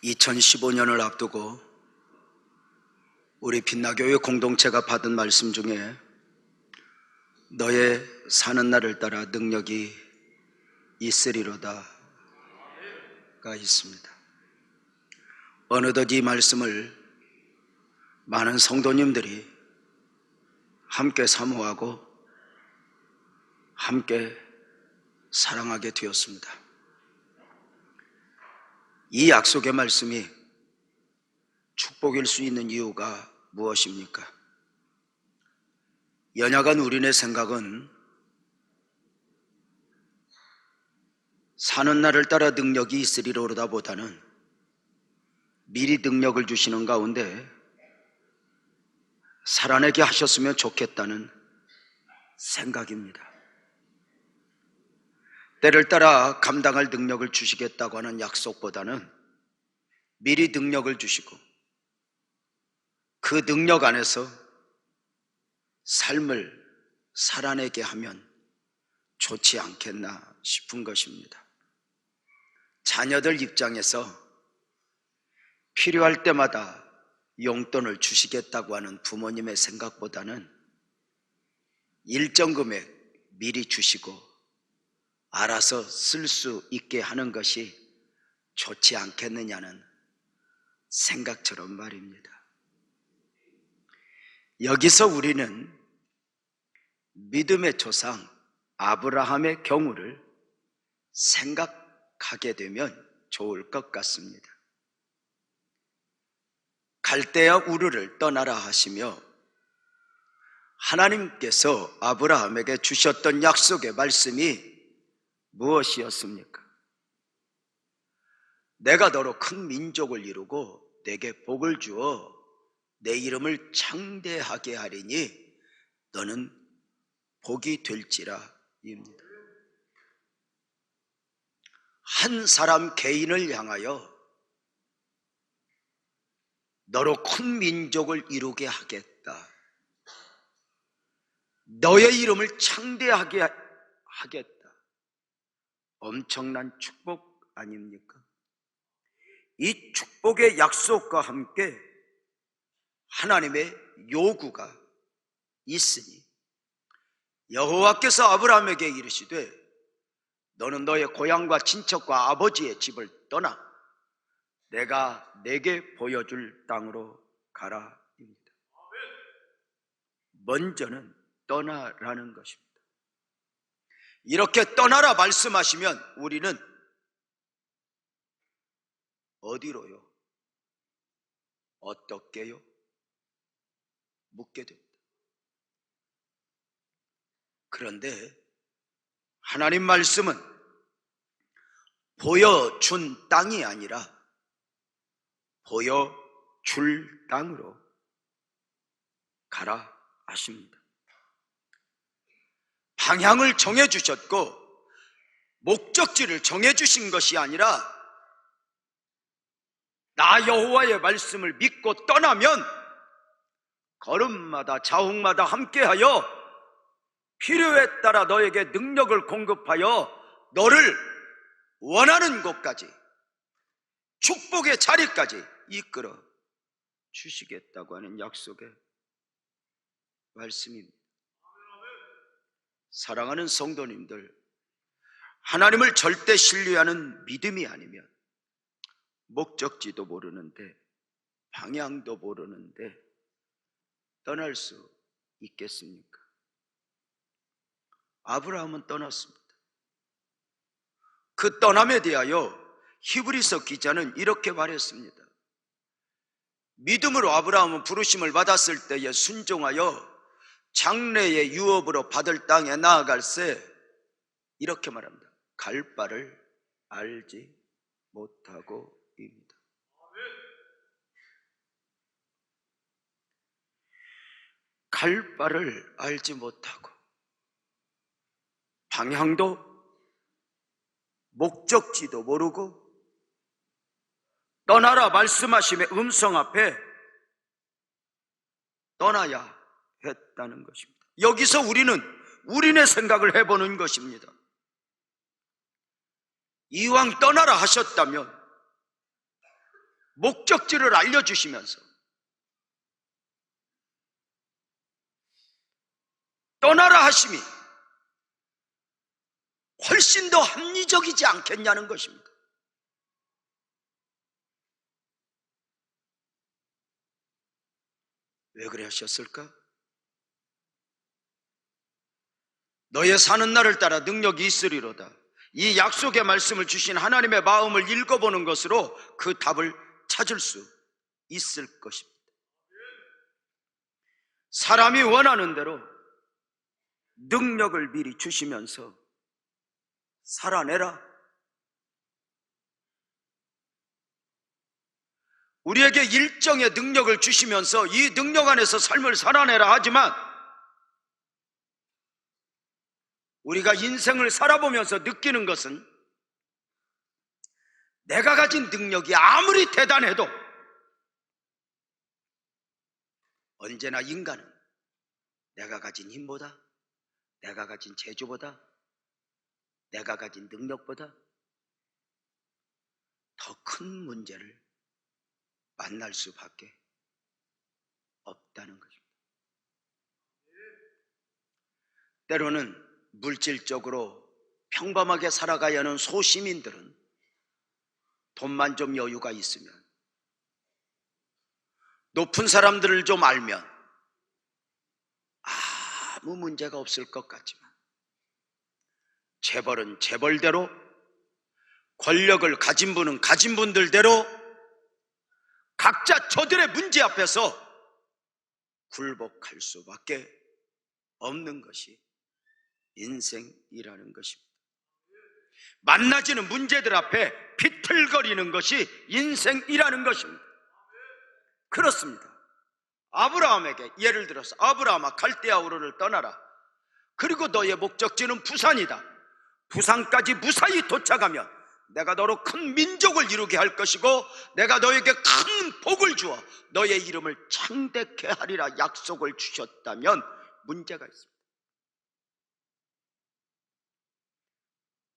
2015년을 앞두고 우리 빛나교회 공동체가 받은 말씀 중에 너의 사는 날을 따라 능력이 있으리로다가 있습니다. 어느덧 이 말씀을 많은 성도님들이 함께 사모하고 함께 사랑하게 되었습니다. 이 약속의 말씀이 축복일 수 있는 이유가 무엇입니까? 연약한 우리네 생각은 사는 날을 따라 능력이 있으리로다 보다는 미리 능력을 주시는 가운데 살아내게 하셨으면 좋겠다는 생각입니다. 때를 따라 감당할 능력을 주시겠다고 하는 약속보다는 미리 능력을 주시고 그 능력 안에서 삶을 살아내게 하면 좋지 않겠나 싶은 것입니다. 자녀들 입장에서 필요할 때마다 용돈을 주시겠다고 하는 부모님의 생각보다는 일정 금액 미리 주시고 알아서 쓸 수 있게 하는 것이 좋지 않겠느냐는 생각처럼 말입니다. 여기서 우리는 믿음의 조상 아브라함의 경우를 생각하게 되면 좋을 것 같습니다. 갈대아 우르를 떠나라 하시며 하나님께서 아브라함에게 주셨던 약속의 말씀이 무엇이었습니까? 내가 너로 큰 민족을 이루고 내게 복을 주어 내 이름을 창대하게 하리니 너는 복이 될지라 입니다. 한 사람 개인을 향하여 너로 큰 민족을 이루게 하겠다. 너의 이름을 창대하게 하겠다. 엄청난 축복 아닙니까? 이 축복의 약속과 함께 하나님의 요구가 있으니 여호와께서 아브라함에게 이르시되 너는 너의 고향과 친척과 아버지의 집을 떠나 내가 내게 보여줄 땅으로 가라 입니다. 먼저는 떠나라는 것입니다. 이렇게 떠나라 말씀하시면 우리는 어디로요? 어떻게요? 묻게 됩니다. 그런데 하나님 말씀은 보여준 땅이 아니라 보여줄 땅으로 가라 하십니다. 방향을 정해주셨고 목적지를 정해주신 것이 아니라 나 여호와의 말씀을 믿고 떠나면 걸음마다 자옥마다 함께하여 필요에 따라 너에게 능력을 공급하여 너를 원하는 곳까지 축복의 자리까지 이끌어 주시겠다고 하는 약속의 말씀입니다. 사랑하는 성도님들, 하나님을 절대 신뢰하는 믿음이 아니면 목적지도 모르는데 방향도 모르는데 떠날 수 있겠습니까? 아브라함은 떠났습니다. 그 떠남에 대하여 히브리서 기자는 이렇게 말했습니다. 믿음으로 아브라함은 부르심을 받았을 때에 순종하여 장래의 유업으로 받을 땅에 나아갈새 이렇게 말합니다. 갈 바를 알지 못하고 입니다. 갈 바를 알지 못하고 방향도 목적지도 모르고 떠나라 말씀하심의 음성 앞에 떠나야 했다는 것입니다. 여기서 우리는 우리네 생각을 해보는 것입니다. 이왕 떠나라 하셨다면 목적지를 알려주시면서 떠나라 하심이 훨씬 더 합리적이지 않겠냐는 것입니다. 왜 그래 하셨을까? 너의 사는 날을 따라 능력이 있으리로다. 이 약속의 말씀을 주신 하나님의 마음을 읽어보는 것으로 그 답을 찾을 수 있을 것입니다. 사람이 원하는 대로 능력을 미리 주시면서 살아내라. 우리에게 일정의 능력을 주시면서 이 능력 안에서 삶을 살아내라 하지만 우리가 인생을 살아보면서 느끼는 것은 내가 가진 능력이 아무리 대단해도 언제나 인간은 내가 가진 힘보다, 내가 가진 재주보다, 내가 가진 능력보다 더 큰 문제를 만날 수밖에 없다는 것입니다. 때로는 물질적으로 평범하게 살아가야 하는 소시민들은 돈만 좀 여유가 있으면, 높은 사람들을 좀 알면 아무 문제가 없을 것 같지만 재벌은 재벌대로, 권력을 가진 분은 가진 분들대로 각자 저들의 문제 앞에서 굴복할 수밖에 없는 것이 인생이라는 것입니다. 만나지는 문제들 앞에 비틀거리는 것이 인생이라는 것입니다. 그렇습니다. 아브라함에게, 예를 들어서 아브라함아 갈대아 우르를 떠나라. 그리고 너의 목적지는 부산이다. 부산까지 무사히 도착하면 내가 너로 큰 민족을 이루게 할 것이고 내가 너에게 큰 복을 주어 너의 이름을 창대케 하리라 약속을 주셨다면 문제가 있습니다.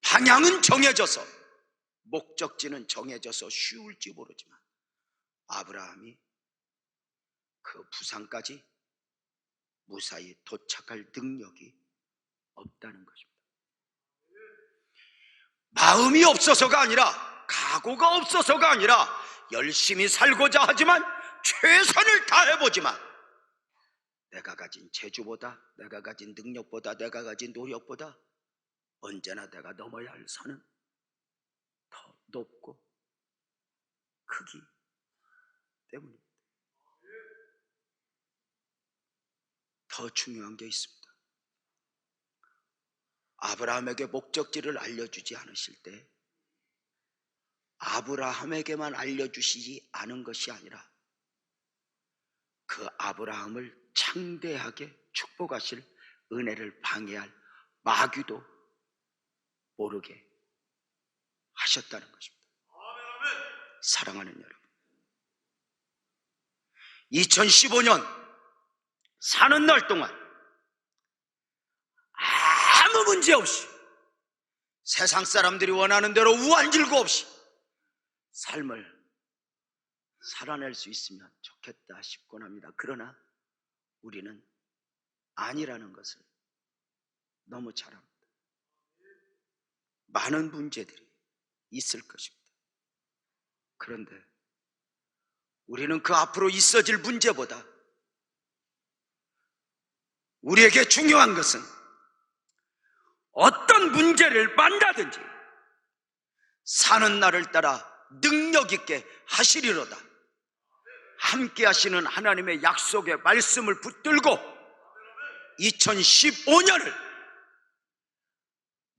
방향은 정해져서, 목적지는 정해져서 쉬울지 모르지만 아브라함이 그 부산까지 무사히 도착할 능력이 없다는 것입니다. 마음이 없어서가 아니라, 각오가 없어서가 아니라 열심히 살고자 하지만 최선을 다해보지만 내가 가진 재주보다, 내가 가진 능력보다, 내가 가진 노력보다 언제나 내가 넘어야 할 산은 더 높고 크기 때문입니다. 더 중요한 게 있습니다. 아브라함에게 목적지를 알려주지 않으실 때 아브라함에게만 알려주시지 않은 것이 아니라 그 아브라함을 창대하게 축복하실 은혜를 방해할 마귀도 모르게 하셨다는 것입니다. 사랑하는 여러분, 2015년 사는 날 동안 아무 문제 없이 세상 사람들이 원하는 대로 우한질고 없이 삶을 살아낼 수 있으면 좋겠다 싶곤 합니다. 그러나 우리는 아니라는 것을 너무 잘 압니다. 많은 문제들이 있을 것입니다. 그런데 우리는 그 앞으로 있어질 문제보다 우리에게 중요한 것은 어떤 문제를 만나든지 사는 날을 따라 능력 있게 하시리로다. 함께 하시는 하나님의 약속의 말씀을 붙들고 2015년을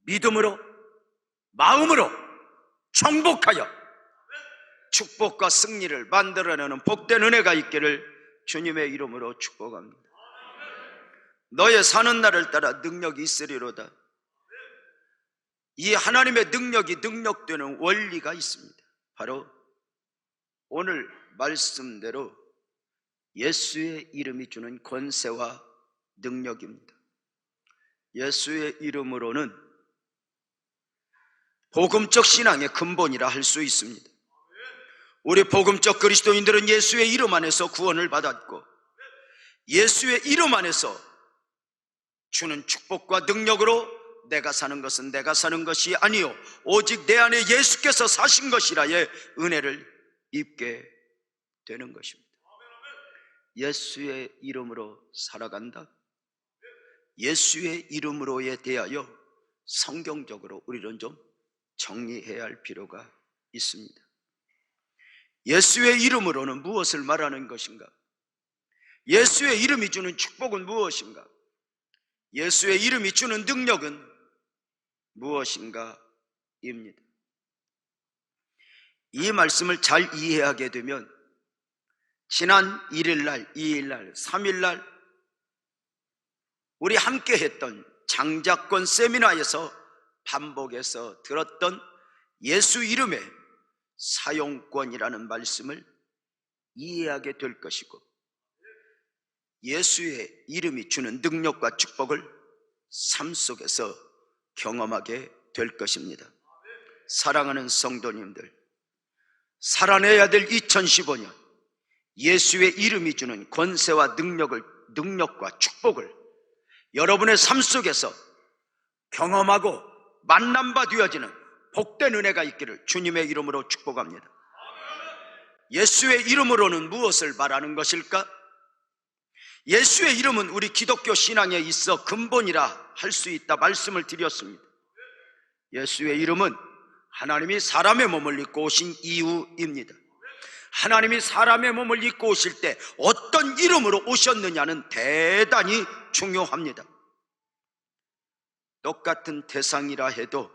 믿음으로, 마음으로 정복하여 축복과 승리를 만들어내는 복된 은혜가 있기를 주님의 이름으로 축복합니다. 너의 사는 날을 따라 능력이 있으리로다. 이 하나님의 능력이 능력되는 원리가 있습니다. 바로 오늘 말씀대로 예수의 이름이 주는 권세와 능력입니다. 예수의 이름으로는 복음적 신앙의 근본이라 할 수 있습니다. 우리 복음적 그리스도인들은 예수의 이름 안에서 구원을 받았고, 예수의 이름 안에서 주는 축복과 능력으로 내가 사는 것은 내가 사는 것이 아니요 오직 내 안에 예수께서 사신 것이라의 은혜를 입게 되는 것입니다. 예수의 이름으로 살아간다. 예수의 이름으로에 대하여 성경적으로 우리는 좀 정리해야 할 필요가 있습니다. 예수의 이름으로는 무엇을 말하는 것인가? 예수의 이름이 주는 축복은 무엇인가? 예수의 이름이 주는 능력은 무엇인가? 입니다. 이 말씀을 잘 이해하게 되면 지난 1일날, 2일날, 3일날 우리 함께 했던 장자권 세미나에서 반복해서 들었던 예수 이름의 사용권이라는 말씀을 이해하게 될 것이고, 예수의 이름이 주는 능력과 축복을 삶 속에서 경험하게 될 것입니다. 사랑하는 성도님들, 살아내야 될 2015년, 예수의 이름이 주는 권세와 능력과 축복을 여러분의 삶 속에서 경험하고 만남바 되어지는 복된 은혜가 있기를 주님의 이름으로 축복합니다. 예수의 이름으로는 무엇을 말하는 것일까? 예수의 이름은 우리 기독교 신앙에 있어 근본이라 할 수 있다 말씀을 드렸습니다. 예수의 이름은 하나님이 사람의 몸을 입고 오신 이유입니다. 하나님이 사람의 몸을 입고 오실 때 어떤 이름으로 오셨느냐는 대단히 중요합니다. 똑같은 대상이라 해도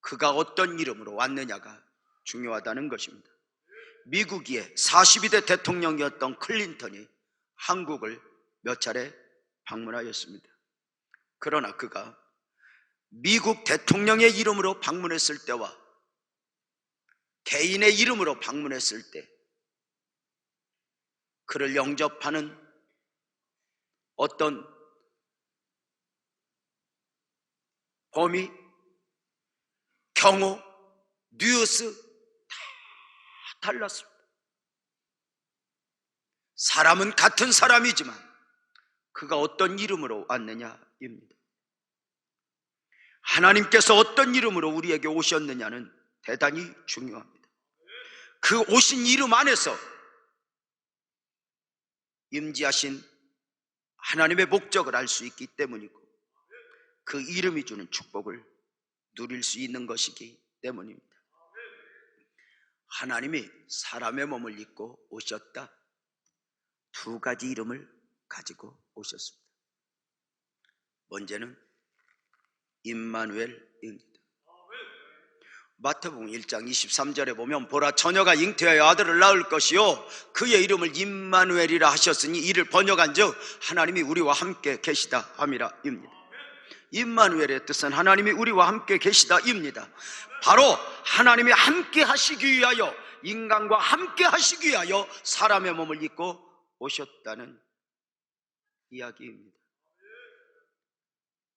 그가 어떤 이름으로 왔느냐가 중요하다는 것입니다. 미국의 42대 대통령이었던 클린턴이 한국을 몇 차례 방문하였습니다. 그러나 그가 미국 대통령의 이름으로 방문했을 때와 개인의 이름으로 방문했을 때 그를 영접하는 어떤 범위, 경호, 뉴스 다 달랐습니다. 사람은 같은 사람이지만 그가 어떤 이름으로 왔느냐입니다. 하나님께서 어떤 이름으로 우리에게 오셨느냐는 대단히 중요합니다. 그 오신 이름 안에서 임재하신 하나님의 목적을 알 수 있기 때문이고, 그 이름이 주는 축복을 누릴 수 있는 것이기 때문입니다. 하나님이 사람의 몸을 입고 오셨다. 두 가지 이름을 가지고 오셨습니다. 먼저는 임마누엘입니다. 마태복음 1장 23절에 보면 보라 처녀가 잉태하여 아들을 낳을 것이요 그의 이름을 임마누엘이라 하셨으니 이를 번역한 즉 하나님이 우리와 함께 계시다 함이라 입니다. 임마누엘의 뜻은 하나님이 우리와 함께 계시다 입니다. 바로 하나님이 함께 하시기 위하여, 인간과 함께 하시기 위하여 사람의 몸을 입고 오셨다는 이야기입니다.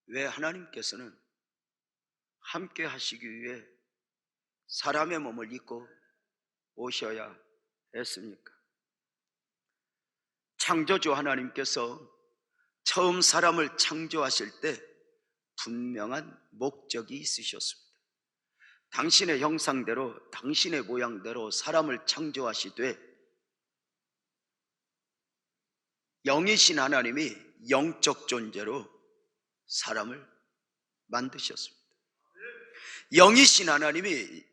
왜 하나님께서는 함께 하시기 위해 사람의 몸을 입고 오셔야 했습니까? 창조주 하나님께서 처음 사람을 창조하실 때 분명한 목적이 있으셨습니다. 당신의 형상대로, 당신의 모양대로 사람을 창조하시되 영이신 하나님이 영적 존재로 사람을 만드셨습니다. 영이신 하나님이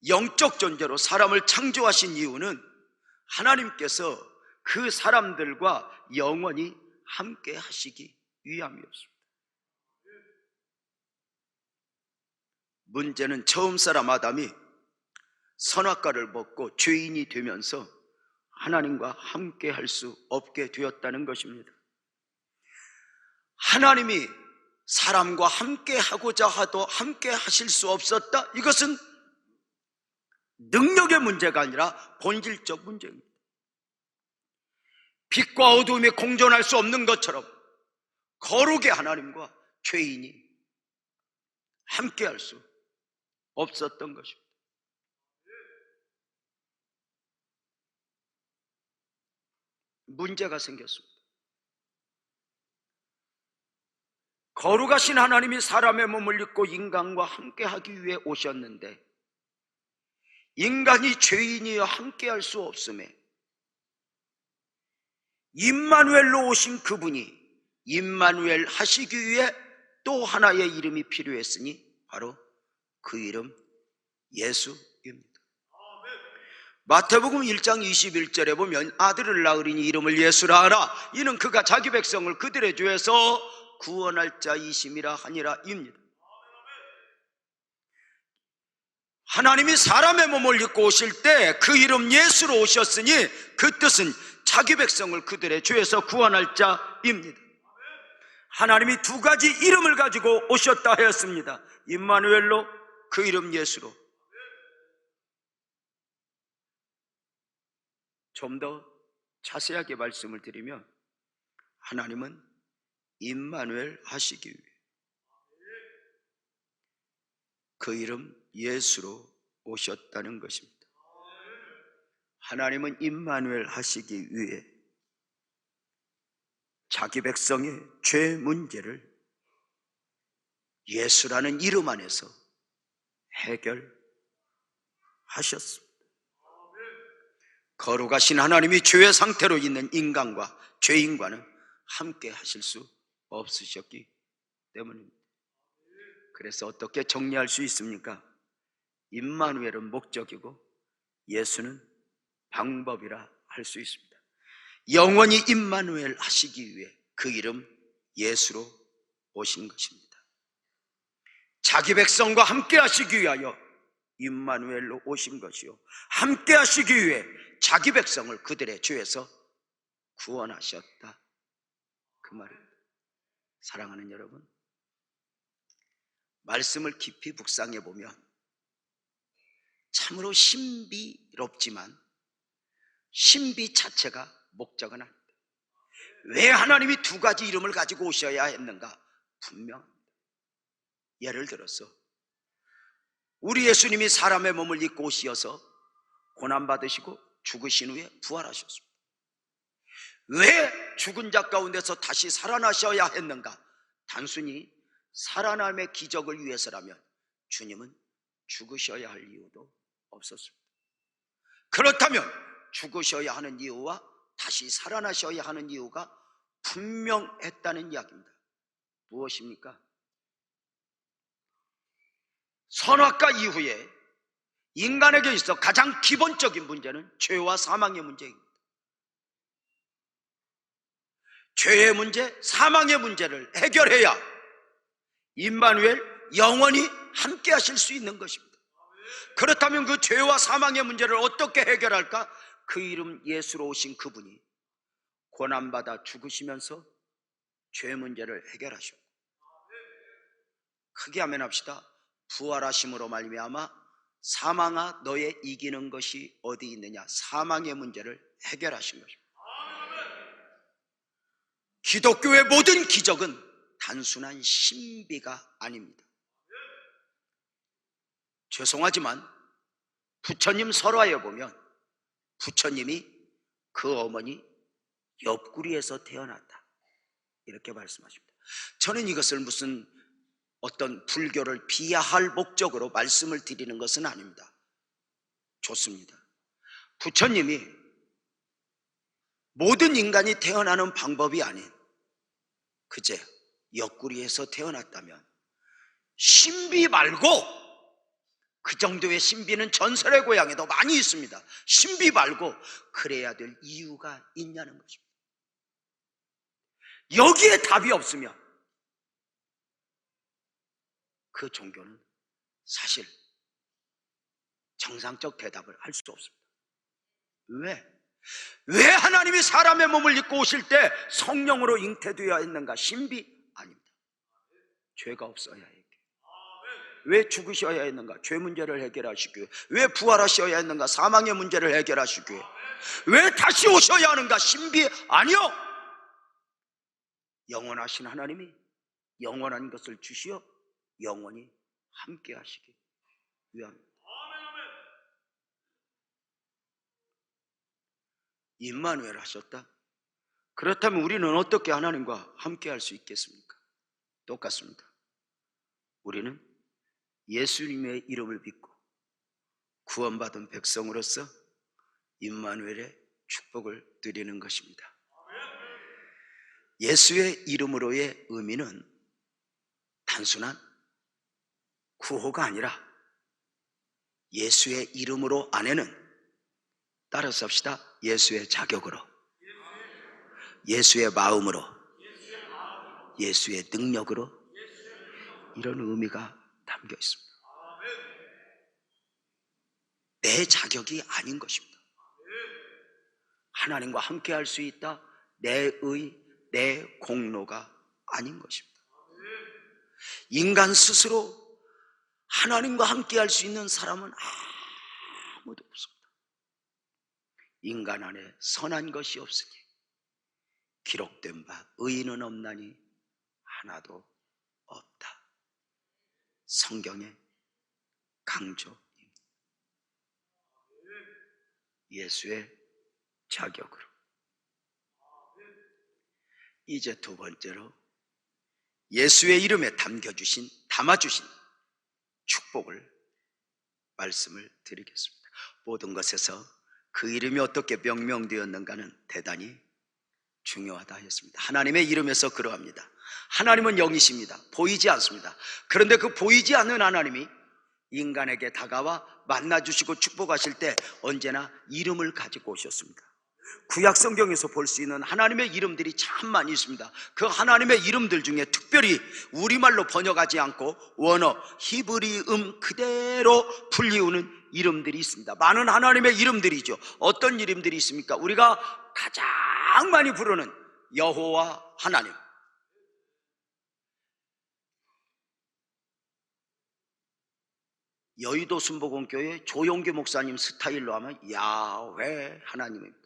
영적 존재로 사람을 창조하신 이유는 하나님께서 그 사람들과 영원히 함께 하시기 위함이었습니다. 문제는 처음 사람 아담이 선악과를 먹고 죄인이 되면서 하나님과 함께 할 수 없게 되었다는 것입니다. 하나님이 사람과 함께 하고자 하도 함께 하실 수 없었다? 이것은 능력의 문제가 아니라 본질적 문제입니다. 빛과 어두움이 공존할 수 없는 것처럼 거룩의 하나님과 죄인이 함께 할 수 없었던 것입니다. 문제가 생겼습니다. 거룩하신 하나님이 사람의 몸을 입고 인간과 함께하기 위해 오셨는데 인간이 죄인이여 함께할 수 없음에 임마누엘로 오신 그분이 임마누엘 하시기 위해 또 하나의 이름이 필요했으니 바로 그 이름 예수입니다. 마태복음 1장 21절에 보면 아들을 낳으리니 이름을 예수라 하라. 이는 그가 자기 백성을 그들의 죄에서 구원할 자이심이라 하니라 입니다. 하나님이 사람의 몸을 입고 오실 때 그 이름 예수로 오셨으니 그 뜻은 자기 백성을 그들의 죄에서 구원할 자입니다. 하나님이 두 가지 이름을 가지고 오셨다 하였습니다. 임마누엘로, 그 이름 예수로. 좀 더 자세하게 말씀을 드리면 하나님은 임마누엘 하시기 위해 그 이름 예수로 오셨다는 것입니다. 하나님은 임마누엘 하시기 위해 자기 백성의 죄 문제를 예수라는 이름 안에서 해결하셨습니다. 거룩하신 하나님이 죄의 상태로 있는 인간과 죄인과는 함께 하실 수 없으셨기 때문입니다. 그래서 어떻게 정리할 수 있습니까? 임마누엘은 목적이고 예수는 방법이라 할 수 있습니다. 영원히 임마누엘 하시기 위해 그 이름 예수로 오신 것입니다. 자기 백성과 함께 하시기 위하여 임마누엘로 오신 것이요, 함께 하시기 위해 자기 백성을 그들의 죄에서 구원하셨다, 그 말입니다. 사랑하는 여러분, 말씀을 깊이 묵상해 보면 참으로 신비롭지만 신비 자체가 목적은 아닙니다. 왜 하나님이 두 가지 이름을 가지고 오셔야 했는가? 분명합니다. 예를 들어서 우리 예수님이 사람의 몸을 입고 오셔서 고난받으시고 죽으신 후에 부활하셨습니다. 왜 죽은 자 가운데서 다시 살아나셔야 했는가? 단순히 살아남의 기적을 위해서라면 주님은 죽으셔야 할 이유도 없었습니다. 그렇다면 죽으셔야 하는 이유와 다시 살아나셔야 하는 이유가 분명했다는 이야기입니다. 무엇입니까? 선악과 이후에 인간에게 있어 가장 기본적인 문제는 죄와 사망의 문제입니다. 죄의 문제, 사망의 문제를 해결해야 임마누엘, 영원히 함께 하실 수 있는 것입니다. 그렇다면 그 죄와 사망의 문제를 어떻게 해결할까? 그 이름 예수로 오신 그분이 고난받아 죽으시면서 죄 문제를 해결하셨고, 크게 아멘 합시다. 부활하심으로 말미암아 사망아 너의 이기는 것이 어디 있느냐, 사망의 문제를 해결하신 것입니다. 기독교의 모든 기적은 단순한 신비가 아닙니다. 죄송하지만 부처님 설화에 보면 부처님이 그 어머니 옆구리에서 태어났다, 이렇게 말씀하십니다. 저는 이것을 무슨 어떤 불교를 비하할 목적으로 말씀을 드리는 것은 아닙니다. 좋습니다. 부처님이 모든 인간이 태어나는 방법이 아닌 그제 옆구리에서 태어났다면 신비 말고, 그 정도의 신비는 전설의 고향에도 많이 있습니다. 신비 말고 그래야 될 이유가 있냐는 것입니다. 여기에 답이 없으면 그 종교는 사실 정상적 대답을 할 수 없습니다. 왜 하나님이 사람의 몸을 입고 오실 때 성령으로 잉태되어야 했는가? 신비 아닙니다. 죄가 없어야 했기에. 왜 죽으셔야 했는가? 죄 문제를 해결하시기 위해. 왜 부활하셔야 했는가? 사망의 문제를 해결하시기 위해. 왜 다시 오셔야 하는가? 신비 아니요, 영원하신 하나님이 영원한 것을 주시어 영원히 함께 하시기 위함입니다. 임마누엘 하셨다? 그렇다면 우리는 어떻게 하나님과 함께 할 수 있겠습니까? 똑같습니다. 우리는 예수님의 이름을 믿고 구원받은 백성으로서 임마누엘의 축복을 드리는 것입니다. 예수의 이름으로의 의미는 단순한 구호가 아니라 예수의 이름으로 안에는, 따라서 합시다, 예수의 자격으로, 예수의 마음으로, 예수의 능력으로, 이런 의미가 담겨 있습니다. 내 자격이 아닌 것입니다. 하나님과 함께 할 수 있다, 내 공로가 아닌 것입니다. 인간 스스로 하나님과 함께 할 수 있는 사람은 아무도 없습니다. 인간 안에 선한 것이 없으니 기록된 바 의인은 없나니 하나도 없다. 성경의 강조입니다. 예수의 자격으로. 이제 두 번째로 예수의 이름에 담아주신 축복을 말씀을 드리겠습니다. 모든 것에서 그 이름이 어떻게 명명되었는가는 대단히 중요하다 했습니다. 하나님의 이름에서 그러합니다. 하나님은 영이십니다. 보이지 않습니다. 그런데 그 보이지 않는 하나님이 인간에게 다가와 만나주시고 축복하실 때 언제나 이름을 가지고 오셨습니다. 구약 성경에서 볼 수 있는 하나님의 이름들이 참 많이 있습니다. 그 하나님의 이름들 중에 특별히 우리말로 번역하지 않고 원어 히브리음 그대로 불리우는 이름들이 있습니다. 많은 하나님의 이름들이죠. 어떤 이름들이 있습니까? 우리가 가장 많이 부르는 여호와 하나님, 여의도 순복음교회 조용규 목사님 스타일로 하면 야훼 하나님입니다.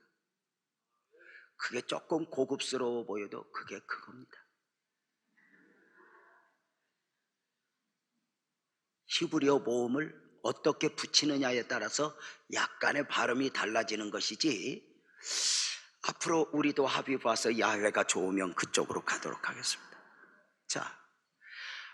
그게 조금 고급스러워 보여도 그게 그겁니다. 히브리어 모음을 어떻게 붙이느냐에 따라서 약간의 발음이 달라지는 것이지, 앞으로 우리도 합의 봐서 야훼가 좋으면 그쪽으로 가도록 하겠습니다. 자,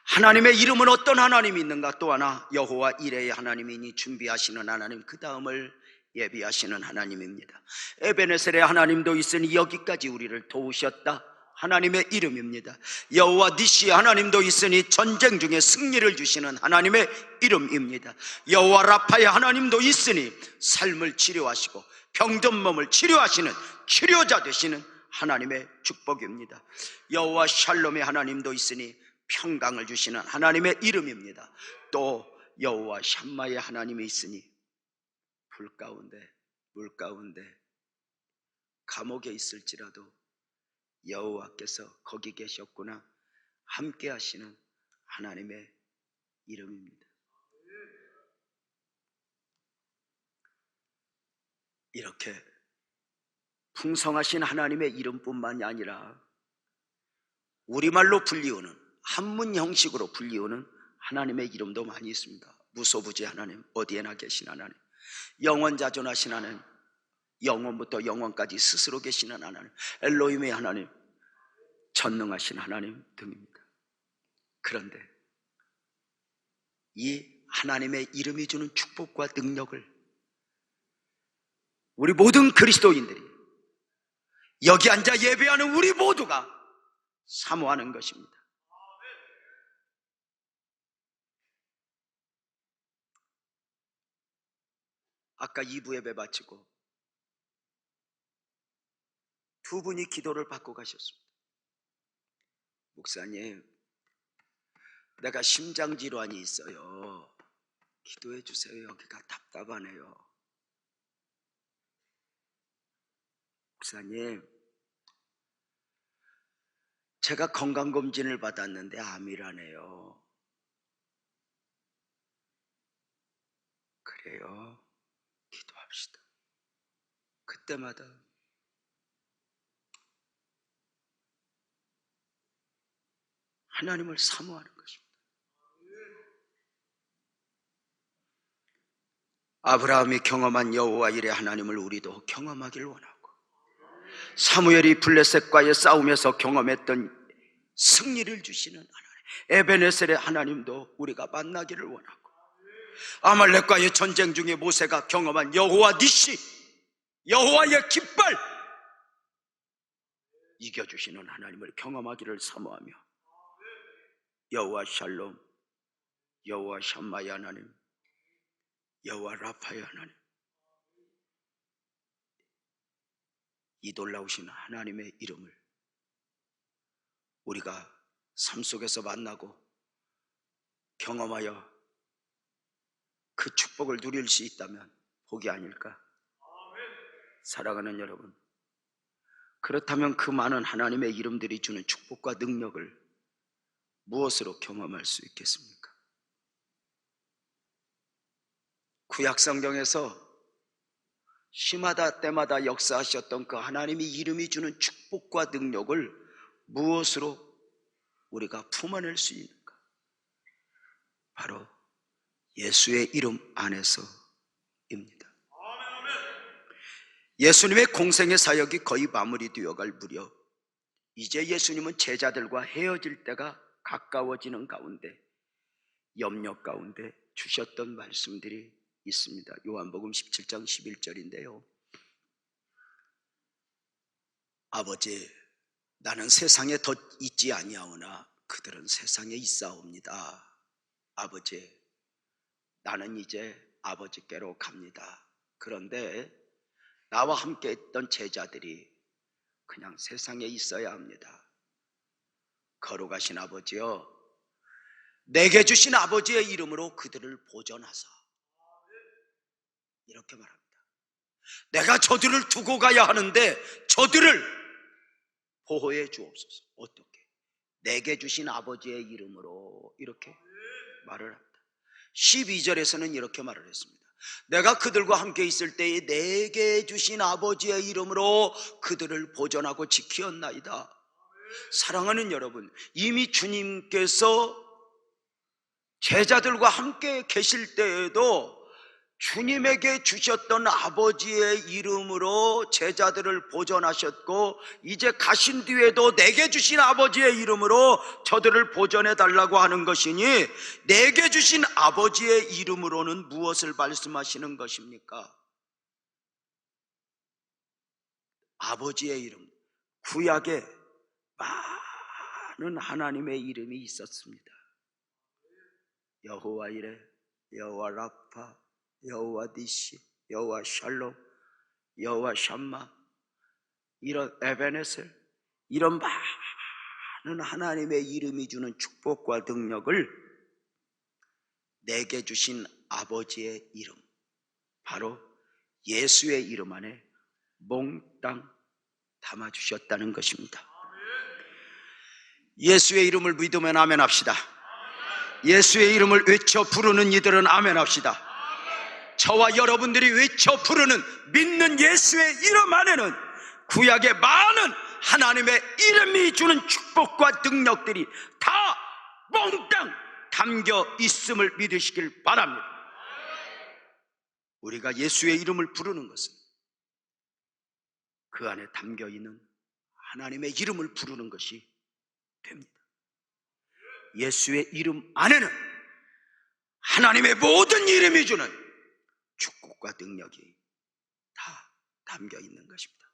하나님의 이름은 어떤 하나님이 있는가? 또 하나, 여호와 이레의 하나님이니 준비하시는 하나님, 그 다음을 예비하시는 하나님입니다. 에베네셀의 하나님도 있으니 여기까지 우리를 도우셨다, 하나님의 이름입니다. 여호와 니시 하나님도 있으니 전쟁 중에 승리를 주시는 하나님의 이름입니다. 여호와 라파의 하나님도 있으니 삶을 치료하시고 병든 몸을 치료하시는 치료자 되시는 하나님의 축복입니다. 여호와 샬롬의 하나님도 있으니 평강을 주시는 하나님의 이름입니다. 또 여호와 샴마의 하나님이 있으니 불 가운데, 물 가운데, 감옥에 있을지라도 여호와께서 거기 계셨구나, 함께 하시는 하나님의 이름입니다. 이렇게 풍성하신 하나님의 이름뿐만이 아니라 우리말로 불리우는, 한문 형식으로 불리우는 하나님의 이름도 많이 있습니다. 무소부지 하나님, 어디에나 계신 하나님, 영원자존하신 하나님, 영원부터 영원까지 스스로 계시는 하나님, 엘로힘의 하나님, 전능하신 하나님 등입니다. 그런데 이 하나님의 이름이 주는 축복과 능력을 우리 모든 그리스도인들이, 여기 앉아 예배하는 우리 모두가 사모하는 것입니다. 아까 2부 예배 마치고 두 분이 기도를 받고 가셨습니다. 목사님, 내가 심장질환이 있어요. 기도해 주세요. 여기가 답답하네요. 목사님, 제가 건강검진을 받았는데 암이라네요. 그래요? 기도합시다. 그때마다 하나님을 사모하는 것입니다. 아브라함이 경험한 여호와 이레 하나님을 우리도 경험하기를 원하고, 사무엘이 블레셋과의 싸움에서 경험했던 승리를 주시는 하나님, 에베네셀의 하나님도 우리가 만나기를 원하고, 아말렉과의 전쟁 중에 모세가 경험한 여호와 니시, 여호와의 깃발, 이겨주시는 하나님을 경험하기를 사모하며, 여호와 샬롬, 여호와 샴마의 하나님, 여호와 라파의 하나님, 이 놀라우신 하나님의 이름을 우리가 삶 속에서 만나고 경험하여 그 축복을 누릴 수 있다면 복이 아닐까? 사랑하는 여러분, 그렇다면 그 많은 하나님의 이름들이 주는 축복과 능력을 무엇으로 경험할 수 있겠습니까? 구약 성경에서 시마다 때마다 역사하셨던 그 하나님의 이름이 주는 축복과 능력을 무엇으로 우리가 품어낼 수 있는가? 바로 예수의 이름 안에서입니다. 예수님의 공생의 사역이 거의 마무리되어갈 무렵, 이제 예수님은 제자들과 헤어질 때가 가까워지는 가운데 염려 가운데 주셨던 말씀들이 있습니다. 요한복음 17장 11절인데요. 아버지, 나는 세상에 덧 있지 아니하오나 그들은 세상에 있사옵니다. 아버지, 나는 이제 아버지께로 갑니다. 그런데 나와 함께 있던 제자들이 그냥 세상에 있어야 합니다. 거룩하신 아버지여, 내게 주신 아버지의 이름으로 그들을 보존하사, 이렇게 말합니다. 내가 저들을 두고 가야 하는데 저들을 보호해 주옵소서. 어떻게? 내게 주신 아버지의 이름으로, 이렇게 말을 합니다. 12절에서는 이렇게 말을 했습니다. 내가 그들과 함께 있을 때에 내게 주신 아버지의 이름으로 그들을 보존하고 지키었나이다. 사랑하는 여러분, 이미 주님께서 제자들과 함께 계실 때에도 주님에게 주셨던 아버지의 이름으로 제자들을 보존하셨고, 이제 가신 뒤에도 내게 주신 아버지의 이름으로 저들을 보존해 달라고 하는 것이니, 내게 주신 아버지의 이름으로는 무엇을 말씀하시는 것입니까? 아버지의 이름. 구약에 많은 하나님의 이름이 있었습니다. 여호와 이레, 여호와 라파, 여호와 니시, 여호와 샬롬, 여호와 샴마, 이런 에베네셀, 이런 많은 하나님의 이름이 주는 축복과 능력을 내게 주신 아버지의 이름, 바로 예수의 이름 안에 몽땅 담아주셨다는 것입니다. 예수의 이름을 믿으면 아멘 합시다. 예수의 이름을 외쳐 부르는 이들은 아멘 합시다. 저와 여러분들이 외쳐 부르는, 믿는 예수의 이름 안에는 구약의 많은 하나님의 이름이 주는 축복과 능력들이 다 몽땅 담겨 있음을 믿으시길 바랍니다. 우리가 예수의 이름을 부르는 것은 그 안에 담겨 있는 하나님의 이름을 부르는 것이 됩니다. 예수의 이름 안에는 하나님의 모든 이름이 주는 축복과 능력이 다 담겨 있는 것입니다.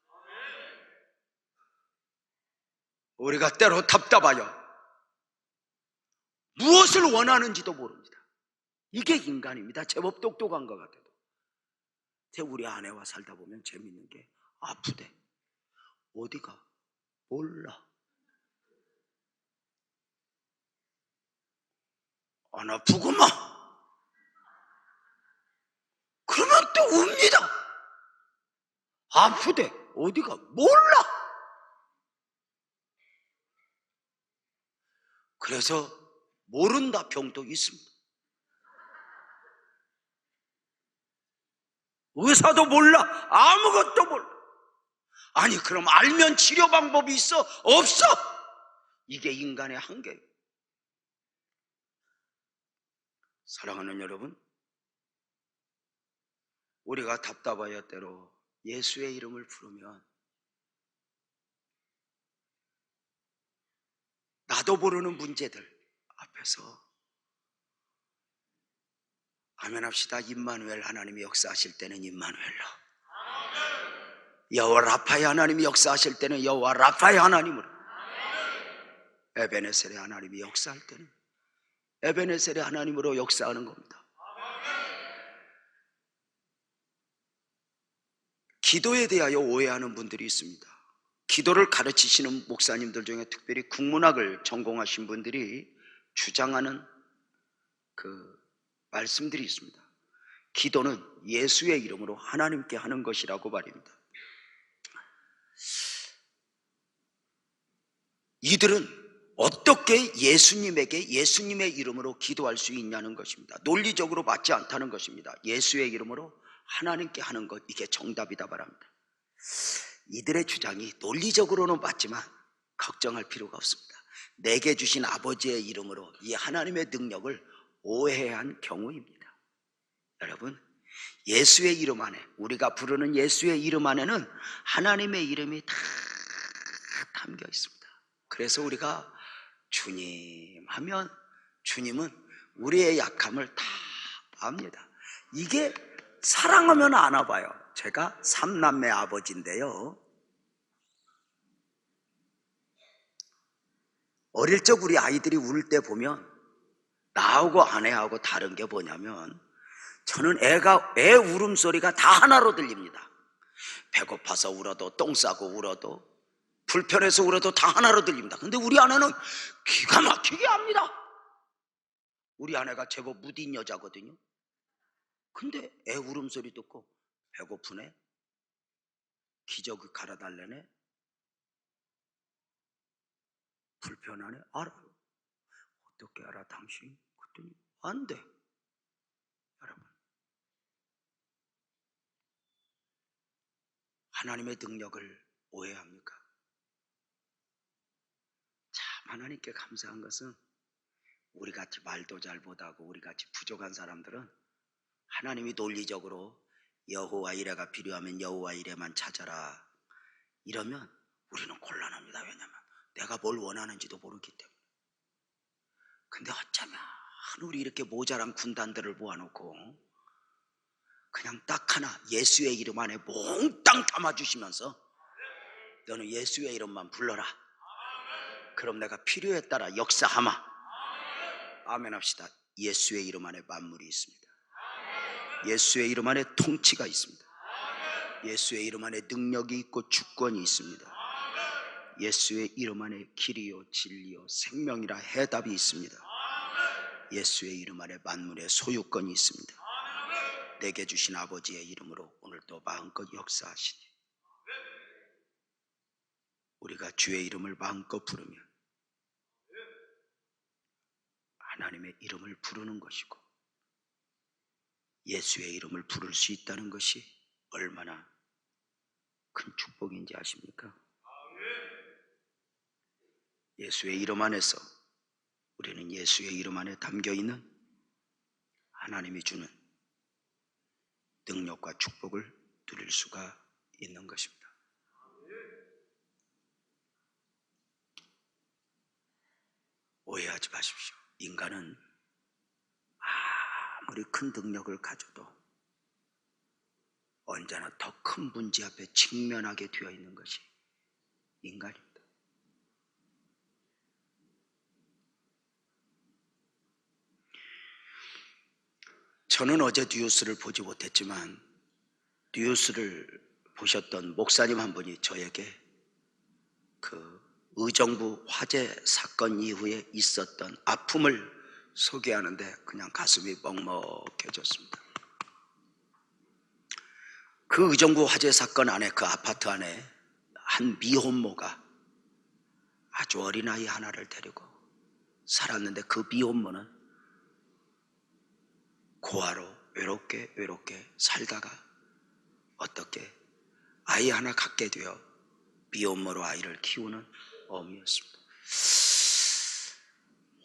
우리가 때로 답답하여 무엇을 원하는지도 모릅니다. 이게 인간입니다. 제법 똑똑한 것 같아도. 우리 아내와 살다 보면 재밌는 게, 아프대. 어디가? 몰라. 안 아프구만. 그러면 또 웁니다. 아프대. 어디가? 몰라. 그래서 모른다 병도 있습니다. 의사도 몰라. 아무것도 몰라. 아니, 그럼 알면 치료 방법이 있어? 없어. 이게 인간의 한계예요. 사랑하는 여러분, 우리가 답답하여 때로 예수의 이름을 부르면, 예수의 이름 안에는 하나님의 모든 이름이 주는 축복과 능력이 다 담겨 있음을 믿으시길 바랍니다. 나도 모르는 문제들 앞에서 아멘합시다. 임마누엘 하나님이 역사하실 때는 임마누엘로, 여호와 라파의 하나님이 역사하실 때는 여호와 라파의 하나님으로, 에베네셀의 하나님이 역사할 때는 에베네셀의 하나님으로 역사하는 겁니다. 기도에 대하여 오해하는 분들이 있습니다. 기도를 가르치시는 목사님들 중에 특별히 국문학을 전공하신 분들이 주장하는 그 말씀들이 있습니다. 기도는 예수의 이름으로 하나님께 하는 것이라고 말입니다. 이들은 어떻게 예수님에게 예수님의 이름으로 기도할 수 있냐는 것입니다. 논리적으로 맞지 않다는 것입니다. 예수의 이름으로 하나님께 하는 것, 이게 정답이다 말합니다. 이들의 주장이 논리적으로는 맞지만 걱정할 필요가 없습니다. 내게 주신 아버지의 이름으로 이 하나님의 능력을 오해한 경우입니다. 여러분, 예수의 이름 안에, 우리가 부르는 예수의 이름 안에는 하나님의 이름이 다 담겨 있습니다. 그래서 우리가 주님 하면 주님은 우리의 약함을 다 압니다. 이게 사랑하면 아나 봐요. 제가 3남매 아버지인데요, 어릴 적 우리 아이들이 울 때 보면 나하고 아내하고 다른 게 뭐냐면, 저는 애 울음소리가 다 하나로 들립니다. 배고파서 울어도, 똥 싸고 울어도, 불편해서 울어도 다 하나로 들립니다. 근데 우리 아내는 기가 막히게 합니다. 우리 아내가 제법 무딘 여자거든요. 근데 애 울음소리 듣고 배고프네, 기저귀 갈아달래네, 불편하네, 알아요. 어떻게 알아 당신? 그랬더니 안 돼. 여러분, 하나님의 능력을 오해합니까? 참 하나님께 감사한 것은 우리같이 말도 잘 못하고 우리같이 부족한 사람들은 하나님이 논리적으로 여호와 이레가 필요하면 여호와 이레만 찾아라 이러면 우리는 곤란합니다. 왜냐하면 내가 뭘 원하는지도 모르기 때문에. 근데 어쩌면 우리 이렇게 모자란 군단들을 모아놓고 그냥 딱 하나 예수의 이름 안에 몽땅 담아주시면서 너는 예수의 이름만 불러라, 그럼 내가 필요에 따라 역사하마. 아멘 합시다. 예수의 이름 안에 만물이 있습니다. 예수의 이름 안에 통치가 있습니다. 예수의 이름 안에 능력이 있고 주권이 있습니다. 예수의 이름 안에 길이요 진리요 생명이라 해답이 있습니다. 예수의 이름 안에 만물의 소유권이 있습니다. 내게 주신 아버지의 이름으로 오늘도 마음껏 역사하시니 우리가 주의 이름을 마음껏 부르면 하나님의 이름을 부르는 것이고, 예수의 이름을 부를 수 있다는 것이 얼마나 큰 축복인지 아십니까? 예수의 이름 안에서 우리는 예수의 이름 안에 담겨있는 하나님이 주는 능력과 축복을 누릴 수가 있는 것입니다. 오해하지 마십시오. 인간은 아무리 큰 능력을 가져도 언제나 더 큰 문제 앞에 직면하게 되어 있는 것이 인간입니다. 저는 어제 뉴스를 보지 못했지만 뉴스를 보셨던 목사님 한 분이 저에게 그 의정부 화재 사건 이후에 있었던 아픔을 소개하는데 그냥 가슴이 먹먹해졌습니다. 그 의정부 화재 사건 안에, 그 아파트 안에 한 미혼모가 아주 어린아이 하나를 데리고 살았는데, 그 미혼모는 고아로 외롭게 살다가 어떻게 아이 하나 갖게 되어 미혼모로 아이를 키우는 어미였습니다.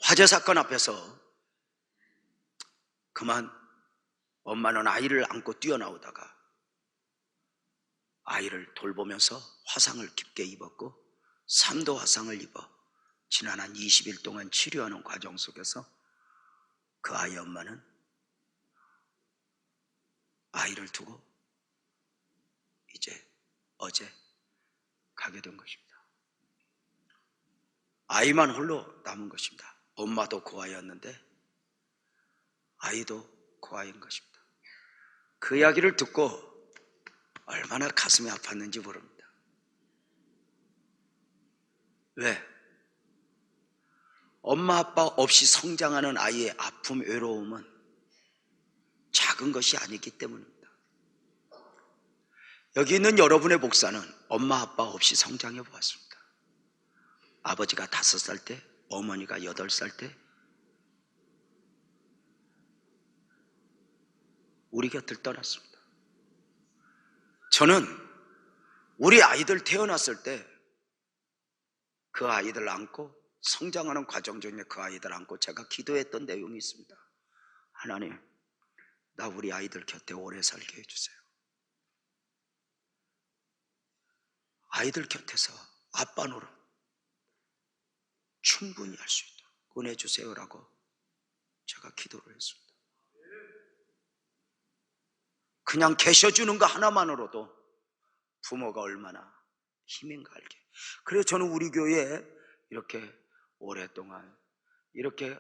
화재 사건 앞에서 그만 엄마는 아이를 안고 뛰어나오다가 아이를 돌보면서 화상을 깊게 입었고 3도 화상을 입어 지난 한 20일 동안 치료하는 과정 속에서 그 아이 엄마는 아이를 두고 이제 어제 가게 된 것입니다. 아이만 홀로 남은 것입니다. 엄마도 고아였는데 아이도 고아인 것입니다. 그 이야기를 듣고 얼마나 가슴이 아팠는지 모릅니다. 왜? 엄마 아빠 없이 성장하는 아이의 아픔, 외로움은 작은 것이 아니기 때문입니다. 여기 있는 여러분의 목사는 엄마 아빠 없이 성장해 보았습니다. 아버지가 5살 때, 어머니가 8살 때 우리 곁을 떠났습니다. 저는 우리 아이들 태어났을 때 그 아이들 안고 성장하는 과정 중에 그 아이들 안고 제가 기도했던 내용이 있습니다. 하나님, 나 우리 아이들 곁에 오래 살게 해주세요. 아이들 곁에서 아빠 노릇 충분히 할 수 있도록 은혜 주세요라고 제가 기도를 했습니다. 그냥 계셔주는 거 하나만으로도 부모가 얼마나 힘인가 알게. 그래서 저는 우리 교회에 이렇게 오랫동안 이렇게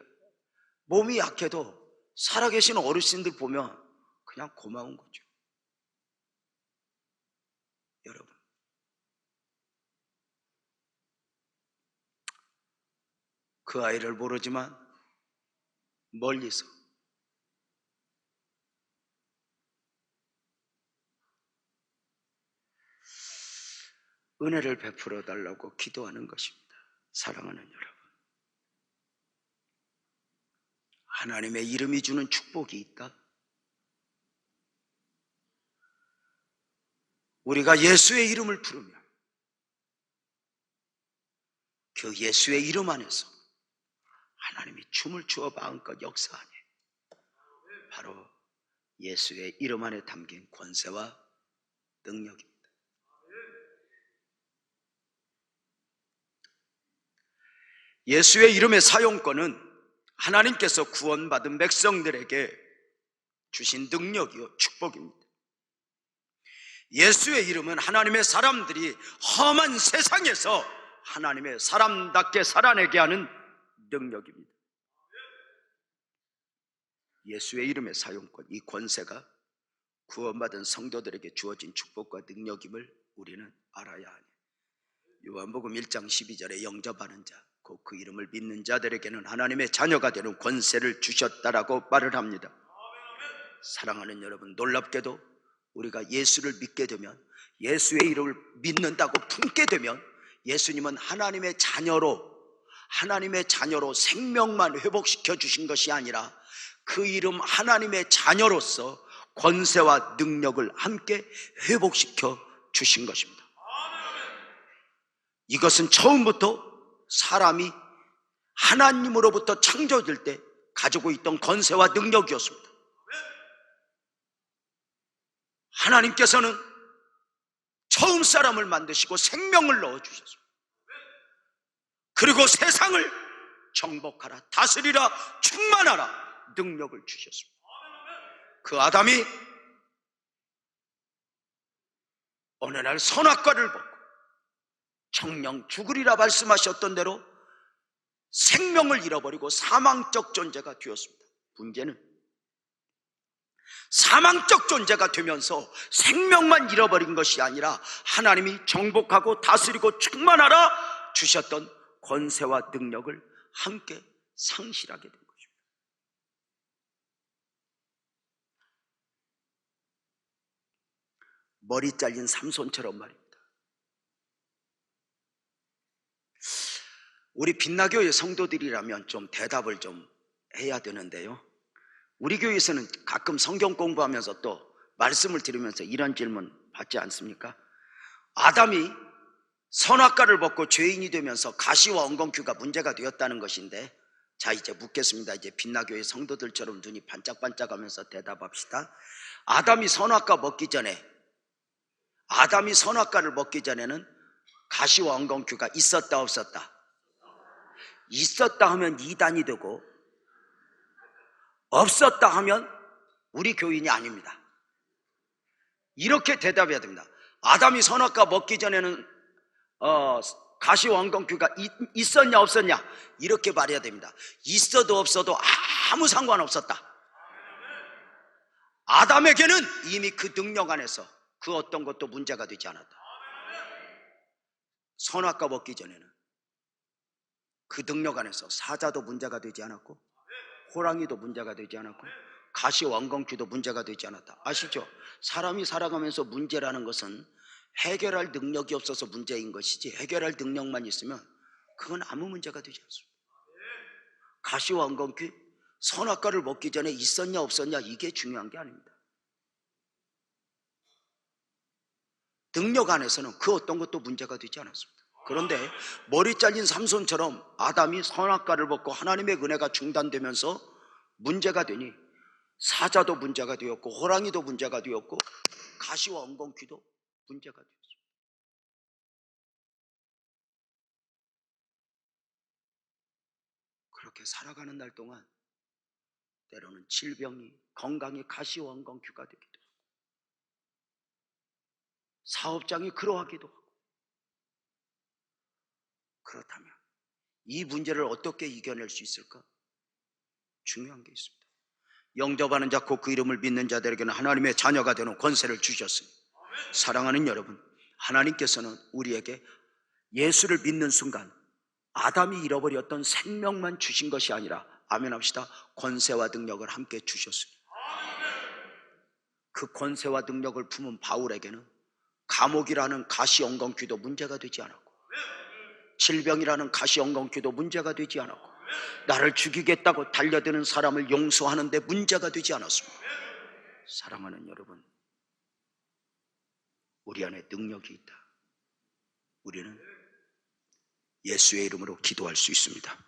몸이 약해도 살아계신 어르신들 보면 그냥 고마운 거죠. 여러분, 그 아이를 모르지만 멀리서 은혜를 베풀어 달라고 기도하는 것입니다. 사랑하는 여러분, 하나님의 이름이 주는 축복이 있다. 우리가 예수의 이름을 부르면 그 예수의 이름 안에서 하나님이 춤을 추어 마음껏 역사하니 바로 예수의 이름 안에 담긴 권세와 능력입니다. 예수의 이름의 사용권은 하나님께서 구원받은 백성들에게 주신 능력이요 축복입니다. 예수의 이름은 하나님의 사람들이 험한 세상에서 하나님의 사람답게 살아내게 하는 능력입니다. 예수의 이름의 사용권, 이 권세가 구원받은 성도들에게 주어진 축복과 능력임을 우리는 알아야 하니 요한복음 1장 12절에 영접하는 자, 곧 그 이름을 믿는 자들에게는 하나님의 자녀가 되는 권세를 주셨다라고 말을 합니다. 사랑하는 여러분, 놀랍게도 우리가 예수를 믿게 되면, 예수의 이름을 믿는다고 품게 되면 예수님은 하나님의 자녀로 생명만 회복시켜 주신 것이 아니라 그 이름 하나님의 자녀로서 권세와 능력을 함께 회복시켜 주신 것입니다. 이것은 처음부터 사람이 하나님으로부터 창조될 때 가지고 있던 권세와 능력이었습니다. 하나님께서는 처음 사람을 만드시고 생명을 넣어주셨습니다. 그리고 세상을 정복하라, 다스리라, 충만하라 능력을 주셨습니다. 그 아담이 어느 날 선악과를 먹고 정령 죽으리라 말씀하셨던 대로 생명을 잃어버리고 사망적 존재가 되었습니다. 문제는 사망적 존재가 되면서 생명만 잃어버린 것이 아니라 하나님이 정복하고 다스리고 충만하라 주셨던 권세와 능력을 함께 상실하게 된 것입니다. 머리 잘린 삼손처럼 말입니다. 우리 빛나교회 성도들이라면 좀 대답을 좀 해야 되는데요, 우리 교회에서는 가끔 성경 공부하면서 또 말씀을 들으면서 이런 질문 받지 않습니까? 아담이 선악과를 먹고 죄인이 되면서 가시와 엉겅퀴가 문제가 되었다는 것인데, 자 이제 묻겠습니다. 이제 빛나교회 성도들처럼 눈이 반짝반짝하면서 대답합시다. 아담이 선악과를 먹기 전에는 가시와 엉겅퀴가 있었다 없었다? 있었다 하면 이단이 되고 없었다 하면 우리 교인이 아닙니다. 이렇게 대답해야 됩니다. 아담이 선악과 먹기 전에는 가시왕건큐가 있었냐 없었냐 이렇게 말해야 됩니다. 있어도 없어도 아무 상관없었다. 아담에게는 이미 그 능력 안에서 그 어떤 것도 문제가 되지 않았다. 선악과 먹기 전에는 그 능력 안에서 사자도 문제가 되지 않았고 호랑이도 문제가 되지 않았고 가시왕건큐도 문제가 되지 않았다. 아시죠? 사람이 살아가면서 문제라는 것은 해결할 능력이 없어서 문제인 것이지 해결할 능력만 있으면 그건 아무 문제가 되지 않습니다. 가시왕건큐 선악과를 먹기 전에 있었냐 없었냐 이게 중요한 게 아닙니다. 능력 안에서는 그 어떤 것도 문제가 되지 않았습니다. 그런데 머리 잘린 삼손처럼 아담이 선악과를 먹고 하나님의 은혜가 중단되면서 문제가 되니 사자도 문제가 되었고 호랑이도 문제가 되었고 가시와 엉겅퀴도 문제가 되었습니다. 그렇게 살아가는 날 동안 때로는 질병이 건강이 가시와 엉겅퀴가 되기도 하고 사업장이 그러하기도 하고 그렇다면 이 문제를 어떻게 이겨낼 수 있을까? 중요한 게 있습니다. 영접하는 자 곧 그 이름을 믿는 자들에게는 하나님의 자녀가 되는 권세를 주셨으니 사랑하는 여러분, 하나님께서는 우리에게 예수를 믿는 순간 아담이 잃어버렸던 생명만 주신 것이 아니라 아멘 합시다. 권세와 능력을 함께 주셨으니 그 권세와 능력을 품은 바울에게는 감옥이라는 가시엉겅퀴도 문제가 되지 않았고 질병이라는 가시엉겅퀴도 문제가 되지 않았고 나를 죽이겠다고 달려드는 사람을 용서하는데 문제가 되지 않았습니다. 사랑하는 여러분, 우리 안에 능력이 있다. 우리는 예수의 이름으로 기도할 수 있습니다.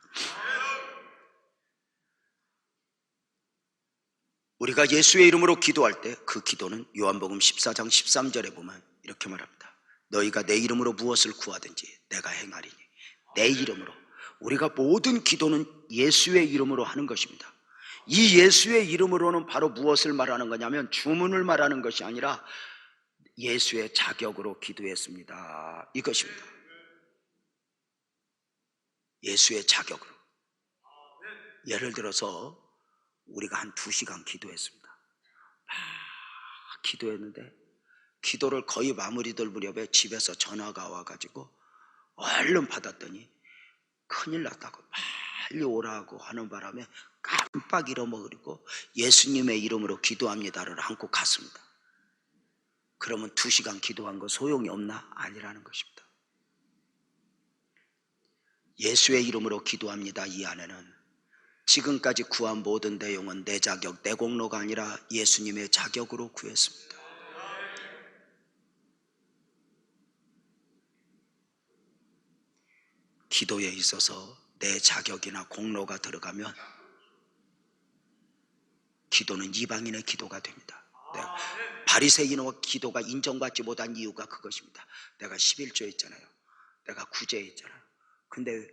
우리가 예수의 이름으로 기도할 때 그 기도는 요한복음 14장 13절에 보면 이렇게 말합니다. 너희가 내 이름으로 무엇을 구하든지 내가 행하리니. 내 이름으로. 우리가 모든 기도는 예수의 이름으로 하는 것입니다. 이 예수의 이름으로는 바로 무엇을 말하는 거냐면 주문을 말하는 것이 아니라 예수의 자격으로 기도했습니다. 이것입니다. 예수의 자격으로. 예를 들어서 우리가 한 2시간 기도했습니다. 기도했는데 기도를 거의 마무리 될 무렵에 집에서 전화가 와가지고 얼른 받았더니 큰일 났다고 빨리 오라고 하는 바람에 깜빡 잃어버리고 예수님의 이름으로 기도합니다를 안고 갔습니다. 그러면 2시간 기도한 거 소용이 없나? 아니라는 것입니다. 예수의 이름으로 기도합니다. 이 안에는 지금까지 구한 모든 내용은 내 자격, 내 공로가 아니라 예수님의 자격으로 구했습니다. 기도에 있어서 내 자격이나 공로가 들어가면 기도는 이방인의 기도가 됩니다. 바리새인의 기도가 인정받지 못한 이유가 그것입니다. 내가 11조 했잖아요. 내가 구제 했잖아요. 근데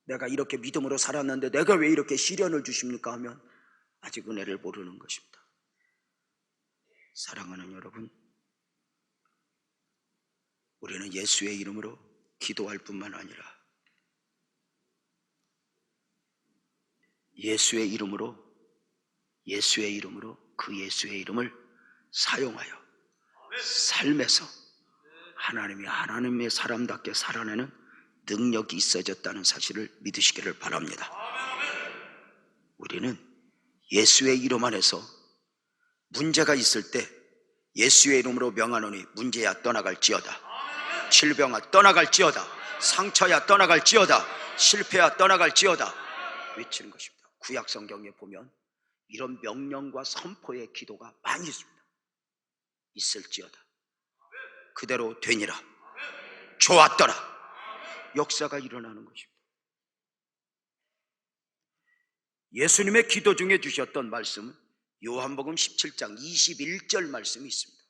내가 이렇게 믿음으로 살았는데 내가 왜 이렇게 시련을 주십니까? 하면 아직 은혜를 모르는 것입니다. 사랑하는 여러분, 우리는 예수의 이름으로 기도할 뿐만 아니라 예수의 이름으로 그 예수의 이름을 사용하여 삶에서 하나님의 사람답게 살아내는 능력이 있어졌다는 사실을 믿으시기를 바랍니다. 우리는 예수의 이름 안에서 문제가 있을 때 예수의 이름으로 명하노니 문제야 떠나갈지어다. 질병아 떠나갈지어다. 상처야 떠나갈지어다. 실패야 떠나갈지어다. 외치는 것입니다. 구약 성경에 보면 이런 명령과 선포의 기도가 많이 있습니다. 있을지어다. 그대로 되니라. 좋았더라. 역사가 일어나는 것입니다. 예수님의 기도 중에 주셨던 말씀은 요한복음 17장 21절 말씀이 있습니다.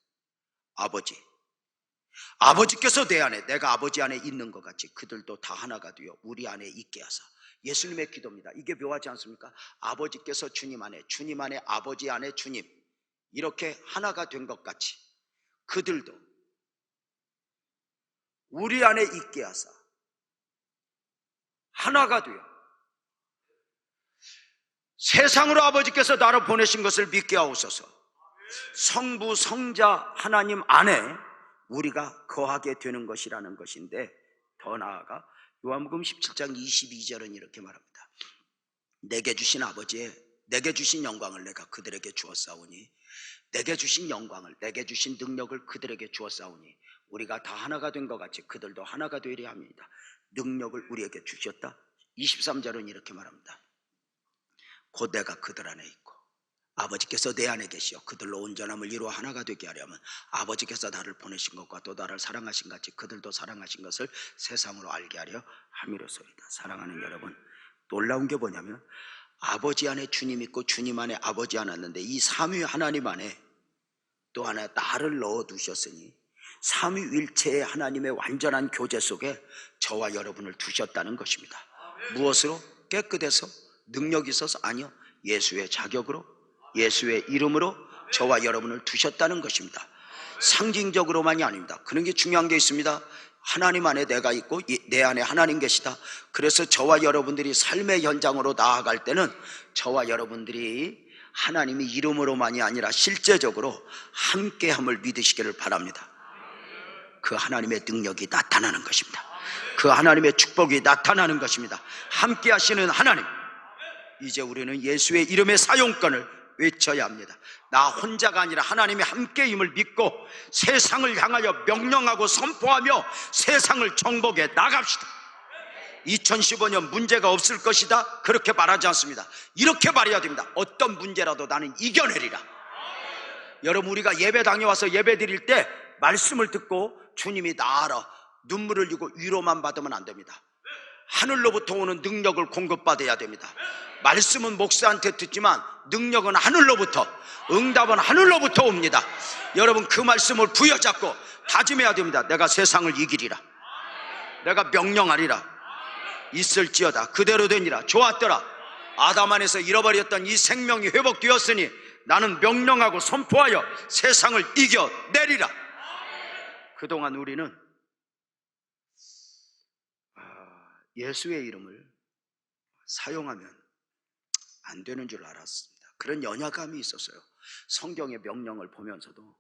아버지께서 내 안에 내가 아버지 안에 있는 것 같이 그들도 다 하나가 되어 우리 안에 있게 하사 예수님의 기도입니다. 이게 묘하지 않습니까? 아버지께서 주님 안에, 주님 안에 아버지 안에 주님, 이렇게 하나가 된 것 같이 그들도 우리 안에 있게 하사 하나가 되어 세상으로 아버지께서 나를 보내신 것을 믿게 하옵소서. 성부 성자 하나님 안에 우리가 거하게 되는 것이라는 것인데, 더 나아가 요한복음 17장 22절은 이렇게 말합니다. 내게 주신 아버지의 내게 주신 영광을 내가 그들에게 주었사오니, 내게 주신 영광을, 내게 주신 능력을 그들에게 주었사오니 우리가 다 하나가 된 것 같이 그들도 하나가 되리라 합니다. 능력을 우리에게 주셨다. 23절은 이렇게 말합니다. 곧 내가 그들 안에 있고 아버지께서 내 안에 계시어 그들로 온전함을 이루어 하나가 되게 하려면 아버지께서 나를 보내신 것과 또 나를 사랑하신 같이 그들도 사랑하신 것을 세상으로 알게 하려 함이로소이다. 사랑하는 여러분, 놀라운 게 뭐냐면 아버지 안에 주님 있고 주님 안에 아버지 하나 있는데, 이 삼위 하나님 안에 또 하나 나를 넣어두셨으니 삼위일체의 하나님의 완전한 교제 속에 저와 여러분을 두셨다는 것입니다. 무엇으로? 깨끗해서? 능력이 있어서? 아니요, 예수의 자격으로, 예수의 이름으로 저와 여러분을 두셨다는 것입니다. 상징적으로만이 아닙니다. 그런 게 중요한 게 있습니다. 하나님 안에 내가 있고 내 안에 하나님 계시다. 그래서 저와 여러분들이 삶의 현장으로 나아갈 때는 저와 여러분들이 하나님이 이름으로만이 아니라 실제적으로 함께함을 믿으시기를 바랍니다. 그 하나님의 능력이 나타나는 것입니다. 그 하나님의 축복이 나타나는 것입니다. 함께 하시는 하나님, 이제 우리는 예수의 이름의 사용권을 외쳐야 합니다. 나 혼자가 아니라 하나님의 함께임을 믿고 세상을 향하여 명령하고 선포하며 세상을 정복해 나갑시다. 2015년 문제가 없을 것이다, 그렇게 말하지 않습니다. 이렇게 말해야 됩니다. 어떤 문제라도 나는 이겨내리라. 여러분, 우리가 예배 당에 와서 예배 드릴 때 말씀을 듣고 주님이 나아라 눈물을 흘리고 위로만 받으면 안 됩니다. 하늘로부터 오는 능력을 공급받아야 됩니다. 말씀은 목사한테 듣지만 능력은 하늘로부터, 응답은 하늘로부터 옵니다. 여러분, 그 말씀을 부여잡고 다짐해야 됩니다. 내가 세상을 이기리라. 내가 명령하리라. 있을지어다. 그대로 되니라. 좋았더라. 아담 안에서 잃어버렸던 이 생명이 회복되었으니 나는 명령하고 선포하여 세상을 이겨내리라. 그동안 우리는 예수의 이름을 사용하면 안 되는 줄 알았습니다. 그런 연약함이 있었어요. 성경의 명령을 보면서도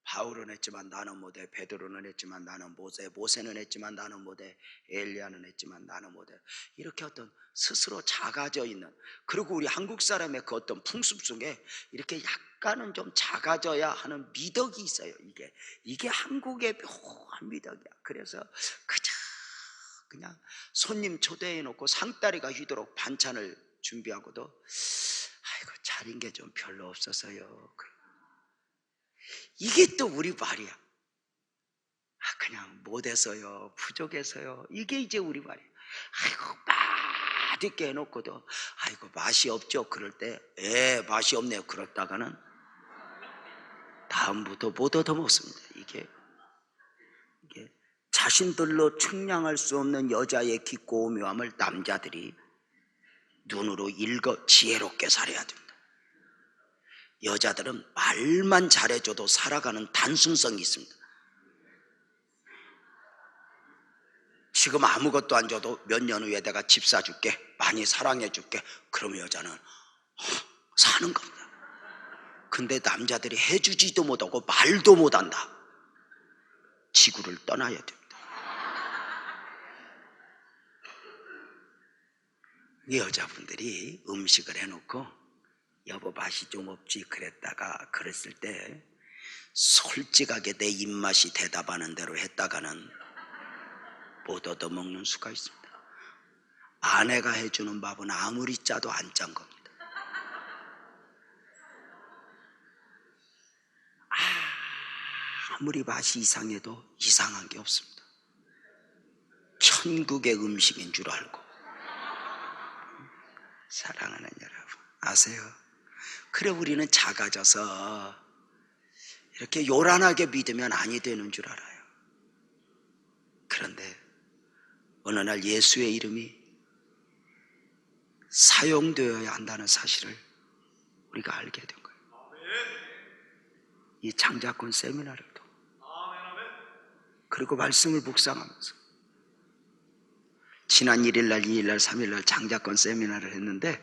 바울은 했지만 나는 못해, 베드로는 했지만 나는 못해, 모세는 했지만 나는 못해, 엘리야는 했지만 나는 못해, 이렇게 어떤 스스로 작아져 있는, 그리고 우리 한국 사람의 그 어떤 풍습 속에 이렇게 약간은 좀 작아져야 하는 미덕이 있어요. 이게 한국의 묘한 미덕이야. 그래서 그냥 손님 초대해 놓고 상다리가 휘도록 반찬을 준비하고도 아이고 차린 게 좀 별로 없어서요. 이게 또 우리 말이야. 그냥 못해서요, 부족해서요. 이게 이제 우리 말이야. 아이고 맛있게 해놓고도 아이고 맛이 없죠. 그럴 때 맛이 없네요. 그렇다가는 다음부터 못 얻어먹습니다. 이게 자신들로 측량할 수 없는 여자의 깊고 오묘함을 남자들이 눈으로 읽어 지혜롭게 살아야 됩니다. 여자들은 말만 잘해줘도 살아가는 단순성이 있습니다. 지금 아무것도 안 줘도 몇 년 후에 내가 집 사줄게, 많이 사랑해줄게, 그러면 여자는 사는 겁니다. 근데 남자들이 해주지도 못하고 말도 못한다. 지구를 떠나야 됩니다. 이 여자분들이 음식을 해놓고 여보 맛이 좀 없지 그랬다가 그랬을 때 솔직하게 내 입맛이 대답하는 대로 했다가는 못 얻어먹는 수가 있습니다. 아내가 해주는 밥은 아무리 짜도 안 짠 겁니다. 아무리 맛이 이상해도 이상한 게 없습니다. 천국의 음식인 줄 알고. 사랑하는 여러분, 아세요? 그래 우리는 작아져서 이렇게 요란하게 믿으면 아니 되는 줄 알아요. 그런데 어느 날 예수의 이름이 사용되어야 한다는 사실을 우리가 알게 된 거예요. 이 장자권 세미나를 통해. 그리고 말씀을 묵상하면서 지난 1일날, 2일날, 3일날 장자권 세미나를 했는데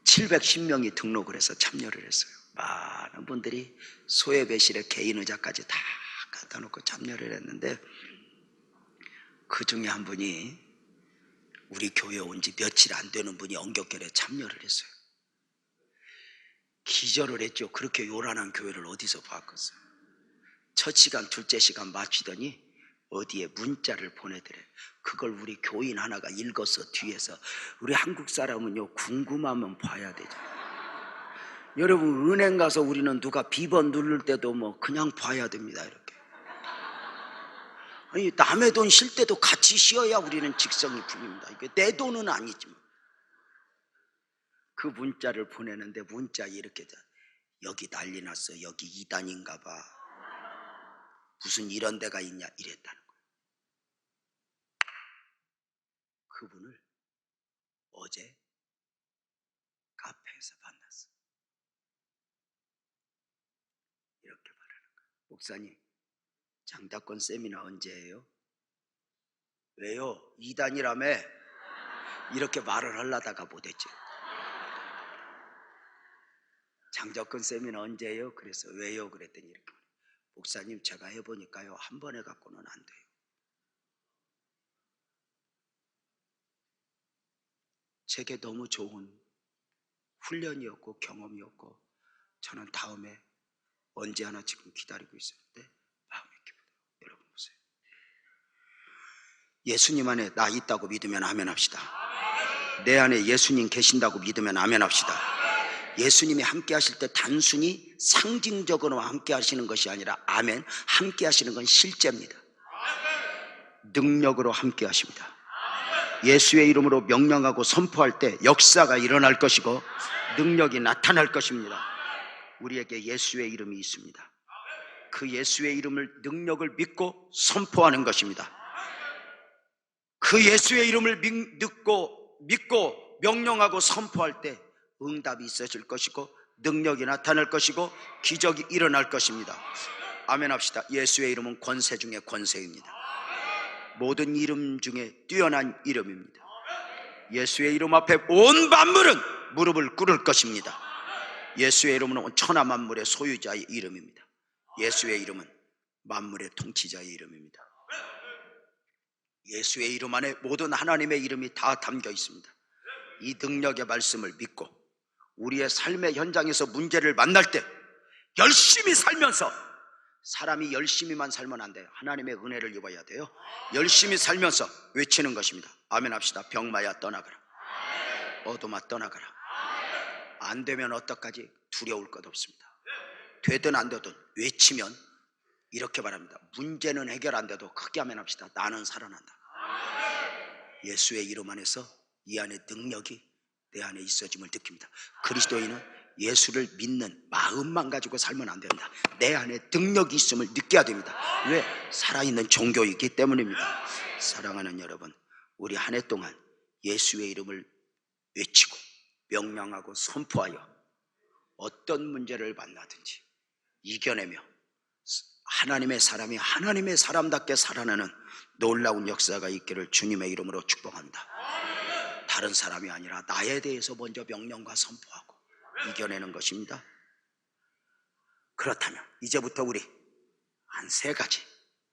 710명이 등록을 해서 참여를 했어요. 많은 분들이 소외배실에 개인의자까지 다 갖다 놓고 참여를 했는데 그 중에 한 분이 우리 교회 온 지 며칠 안 되는 분이 언격결에 참여를 했어요. 기절을 했죠. 그렇게 요란한 교회를 어디서 봤겠어요. 첫 시간, 둘째 시간 마치더니 어디에 문자를 보내더래. 그걸 우리 교인 하나가 읽어서 뒤에서 우리 한국 사람은요 궁금하면 봐야 되죠. 여러분 은행 가서 우리는 누가 비번 누를 때도 뭐 그냥 봐야 됩니다. 이렇게 아니 남의 돈 쉴 때도 같이 쉬어야 우리는 직성이 풀립니다. 이게 내 돈은 아니지만 그 문자를 보내는데 문자에 이렇게 여기 난리 났어. 여기 이단인가 봐. 무슨 이런 데가 있냐 이랬다는 거예요. 그분을 어제 카페에서 만났어. 이렇게 말하는 거예요. 목사님 장자권 세미나 언제예요? 왜요? 이단이라며? 이렇게 말을 하려다가 못했죠. 장자권 세미나 언제예요? 그래서 왜요? 그랬더니 이렇게 목사님 제가 해보니까요 한 번 해갖고는 안 돼요. 제게 너무 좋은 훈련이었고 경험이었고 저는 다음에 언제 하나 지금 기다리고 있었는데 마음이 깊어요. 여러분 보세요. 예수님 안에 나 있다고 믿으면 아멘 합시다. 내 안에 예수님 계신다고 믿으면 아멘 합시다. 예수님이 함께 하실 때 단순히 상징적으로 함께 하시는 것이 아니라 아멘, 함께 하시는 건 실제입니다. 능력으로 함께 하십니다. 예수의 이름으로 명령하고 선포할 때 역사가 일어날 것이고 능력이 나타날 것입니다. 우리에게 예수의 이름이 있습니다. 그 예수의 이름을 능력을 믿고 선포하는 것입니다. 그 예수의 이름을 믿고 명령하고 선포할 때 응답이 있어질 것이고 능력이 나타날 것이고 기적이 일어날 것입니다. 아멘 합시다. 예수의 이름은 권세 중에 권세입니다. 모든 이름 중에 뛰어난 이름입니다. 예수의 이름 앞에 온 만물은 무릎을 꿇을 것입니다. 예수의 이름은 천하 만물의 소유자의 이름입니다. 예수의 이름은 만물의 통치자의 이름입니다. 예수의 이름 안에 모든 하나님의 이름이 다 담겨 있습니다. 이 능력의 말씀을 믿고 우리의 삶의 현장에서 문제를 만날 때 열심히 살면서, 사람이 열심히만 살면 안 돼요. 하나님의 은혜를 입어야 돼요. 열심히 살면서 외치는 것입니다. 아멘 합시다. 병마야 떠나가라. 어둠아 떠나가라. 안 되면 어떡하지? 두려울 것 없습니다. 되든 안 되든 외치면 이렇게 말합니다. 문제는 해결 안 돼도 크게 아멘 합시다. 나는 살아난다. 예수의 이름 안에서 이 안에 능력이 내 안에 있어짐을 느낍니다. 그리스도인은 예수를 믿는 마음만 가지고 살면 안 된다. 내 안에 능력이 있음을 느껴야 됩니다. 왜? 살아있는 종교이기 때문입니다. 사랑하는 여러분, 우리 한 해 동안 예수의 이름을 외치고 명령하고 선포하여 어떤 문제를 만나든지 이겨내며 하나님의 사람이 하나님의 사람답게 살아내는 놀라운 역사가 있기를 주님의 이름으로 축복합니다. 다른 사람이 아니라 나에 대해서 먼저 명령과 선포하고 이겨내는 것입니다. 그렇다면 이제부터 우리 한 3가지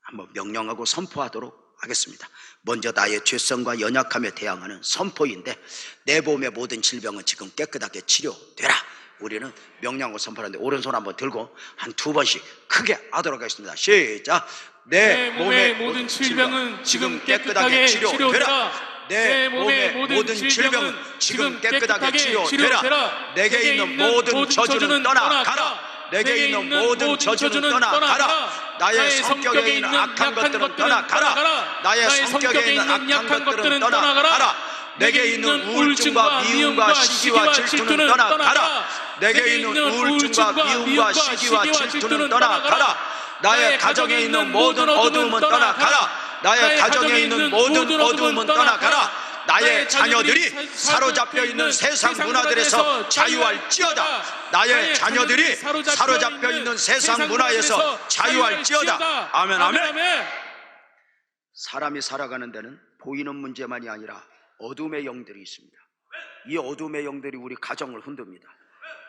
한번 명령하고 선포하도록 하겠습니다. 먼저 나의 죄성과 연약함에 대항하는 선포인데, 내 몸의 모든 질병은 지금 깨끗하게 치료되라. 우리는 명령하고 선포하는데 오른손 한번 들고 한 2번씩 크게 하도록 하겠습니다. 시작. 내 몸의 모든 질병은 지금 깨끗하게 치료되라. 내 몸의 모든 질병은 지금 깨끗하게 치료되라. 내게 있는 모든 저주는 떠나가라. 내게 있는 모든 저주는 떠나가라. 나의 성격에 있는 악한 것들은 떠나가라. 나의 성격에 있는 악한 것들은 떠나가라. 내게 있는 우울증과 미움과 시기와 질투는 떠나가라. 내게 있는 우울증과 미움과 시기와 질투는 떠나가라. 나의 가정에 있는 모든 어두움은 떠나가라. 나의 가정에 있는 모든 어두움은 떠나가라. 나의 자녀들이 사로잡혀 있는 세상 문화들에서 자유할지어다. 나의 자녀들이 사로잡혀 있는 세상 문화에서 자유할지어다. 아멘, 아멘. 사람이 살아가는 데는 보이는 문제만이 아니라 어둠의 영들이 있습니다. 이 어둠의 영들이 우리 가정을 흔듭니다.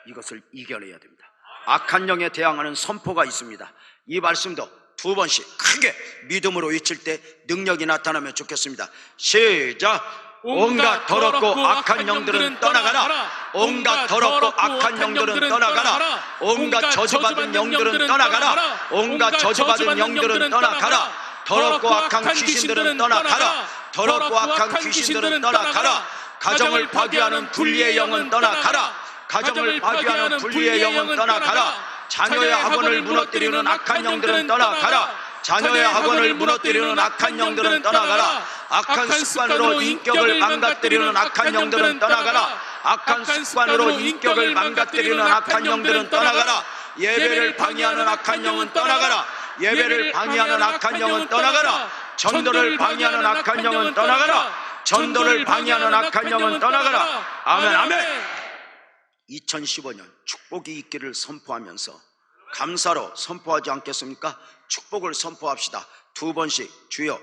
이것을 이겨내야 됩니다. 악한 영에 대항하는 선포가 있습니다. 이 말씀도 2번씩 크게 믿음으로 외칠 때 능력이 나타나면 좋겠습니다. 시작! 온갖 더럽고 악한 영들은 떠나가라. 온갖 더럽고 악한 영들은 떠나가라. 온갖 저주받은 영들은 떠나가라. 온갖 저주받은 영들은 떠나가라. 더럽고 악한 귀신들은 떠나가라. 더럽고 악한 귀신들은 떠나가라. 가정을 파괴하는 불의의 영은 떠나가라. 가정을 파괴하는 불의의 영은 떠나가라. 자녀의 학원을 무너뜨리는 악한 영들은 떠나가라. 자녀의 학원을 무너뜨리는 악한 영들은 떠나가라. 악한 습관으로 인격을 망가뜨리는 악한 영들은 떠나가라. 악한 습관으로 인격을 망가뜨리는 악한 영들은 떠나가라. 예배를 방해하는 악한 영은 떠나가라. 예배를 방해하는 악한 영은 떠나가라. 전도를 방해하는 악한 영은 떠나가라. 전도를 방해하는 악한 영은 떠나가라. 아멘, 아멘. 2015년 축복이 있기를 선포하면서 감사로 선포하지 않겠습니까? 축복을 선포합시다. 2번씩 주여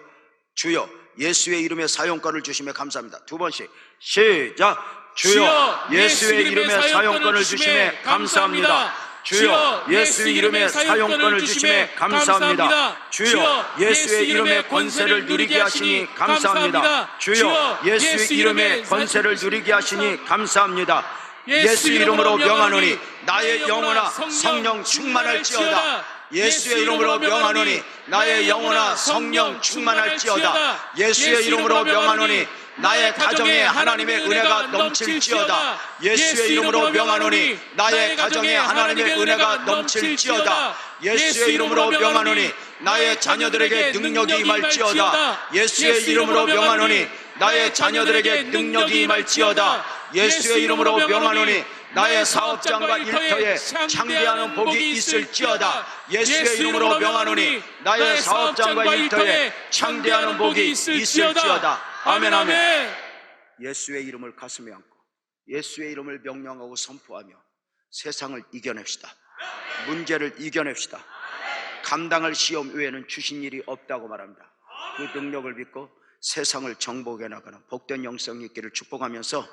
주여 예수의 이름의 사용권을 주심에 감사합니다. 2번씩 시작. 주여 예수의 이름의 사용권을 주심에 감사합니다. 주여 예수의 이름의 사용권을 주심에 감사합니다. 주여 예수의 이름의 권세를 누리게 하시니 감사합니다. 주여 예수의 이름의 권세를 누리게 하시니 감사합니다. 예수 이름으로 명하노니 나의 영혼아 성령 충만할지어다. 예수의 이름으로 명하노니 나의 영혼아 성령 충만할지어다. 예수의 이름으로 명하노니 나의 가정에 하나님의 은혜가 넘칠지어다. 예수의 이름으로 명하노니 나의 가정에 하나님의 은혜가 넘칠지어다. 예수의 이름으로 명하노니 나의 자녀들에게 능력이 임할지어다. 예수의 이름으로 명하노니 나의 자녀들에게 능력이 임할지어다. 예수의 이름으로 명하노니 나의 사업장과 일터에 창대하는 복이 있을지어다. 예수의 이름으로 명하노니 나의 사업장과 일터에 창대하는 복이 있을지어다. 아멘, 아멘. 예수의 이름을 가슴에 안고 예수의 이름을 명령하고 선포하며 세상을 이겨냅시다. 문제를 이겨냅시다. 감당할 시험 외에는 주신 일이 없다고 말합니다. 그 능력을 믿고 세상을 정복해 나가는 복된 영성이 있기를 축복하면서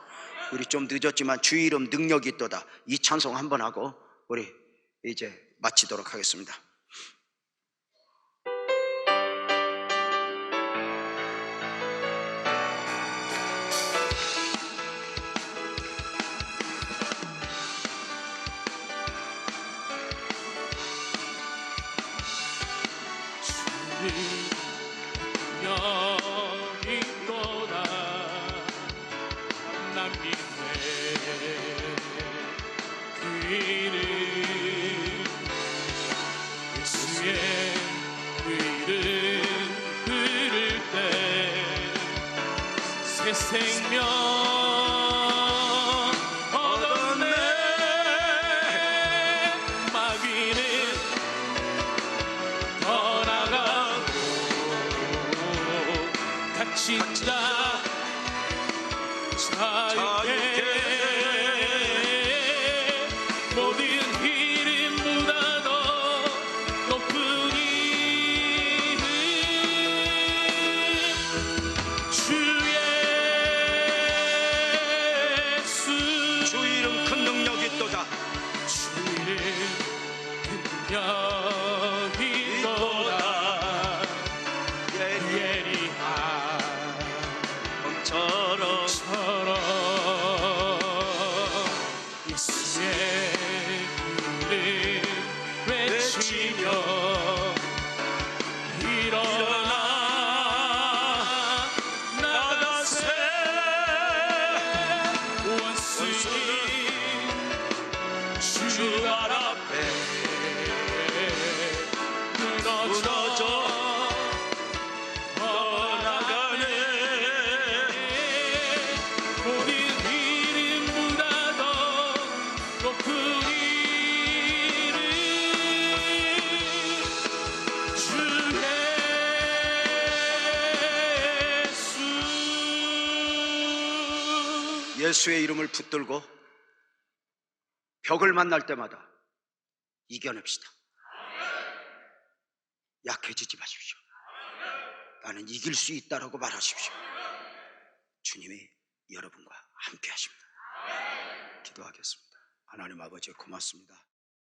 우리 좀 늦었지만 주의 이름 능력이 있도다 이 찬송 한번 하고 우리 이제 마치도록 하겠습니다. 생명 얻었네. 마귀는 떠나가고 갇힌 자 자유케 모든 이름보다 더 높은 이름 주의 주 이름 큰 능력이 있도다. 주 이름 큰 능력이 있도다. 예리한 예수의 이름을 붙들고 벽을 만날 때마다 이겨냅시다. 약해지지 마십시오. 나는 이길 수 있다라고 말하십시오. 주님이 여러분과 함께 하십니다. 기도하겠습니다. 하나님 아버지 고맙습니다.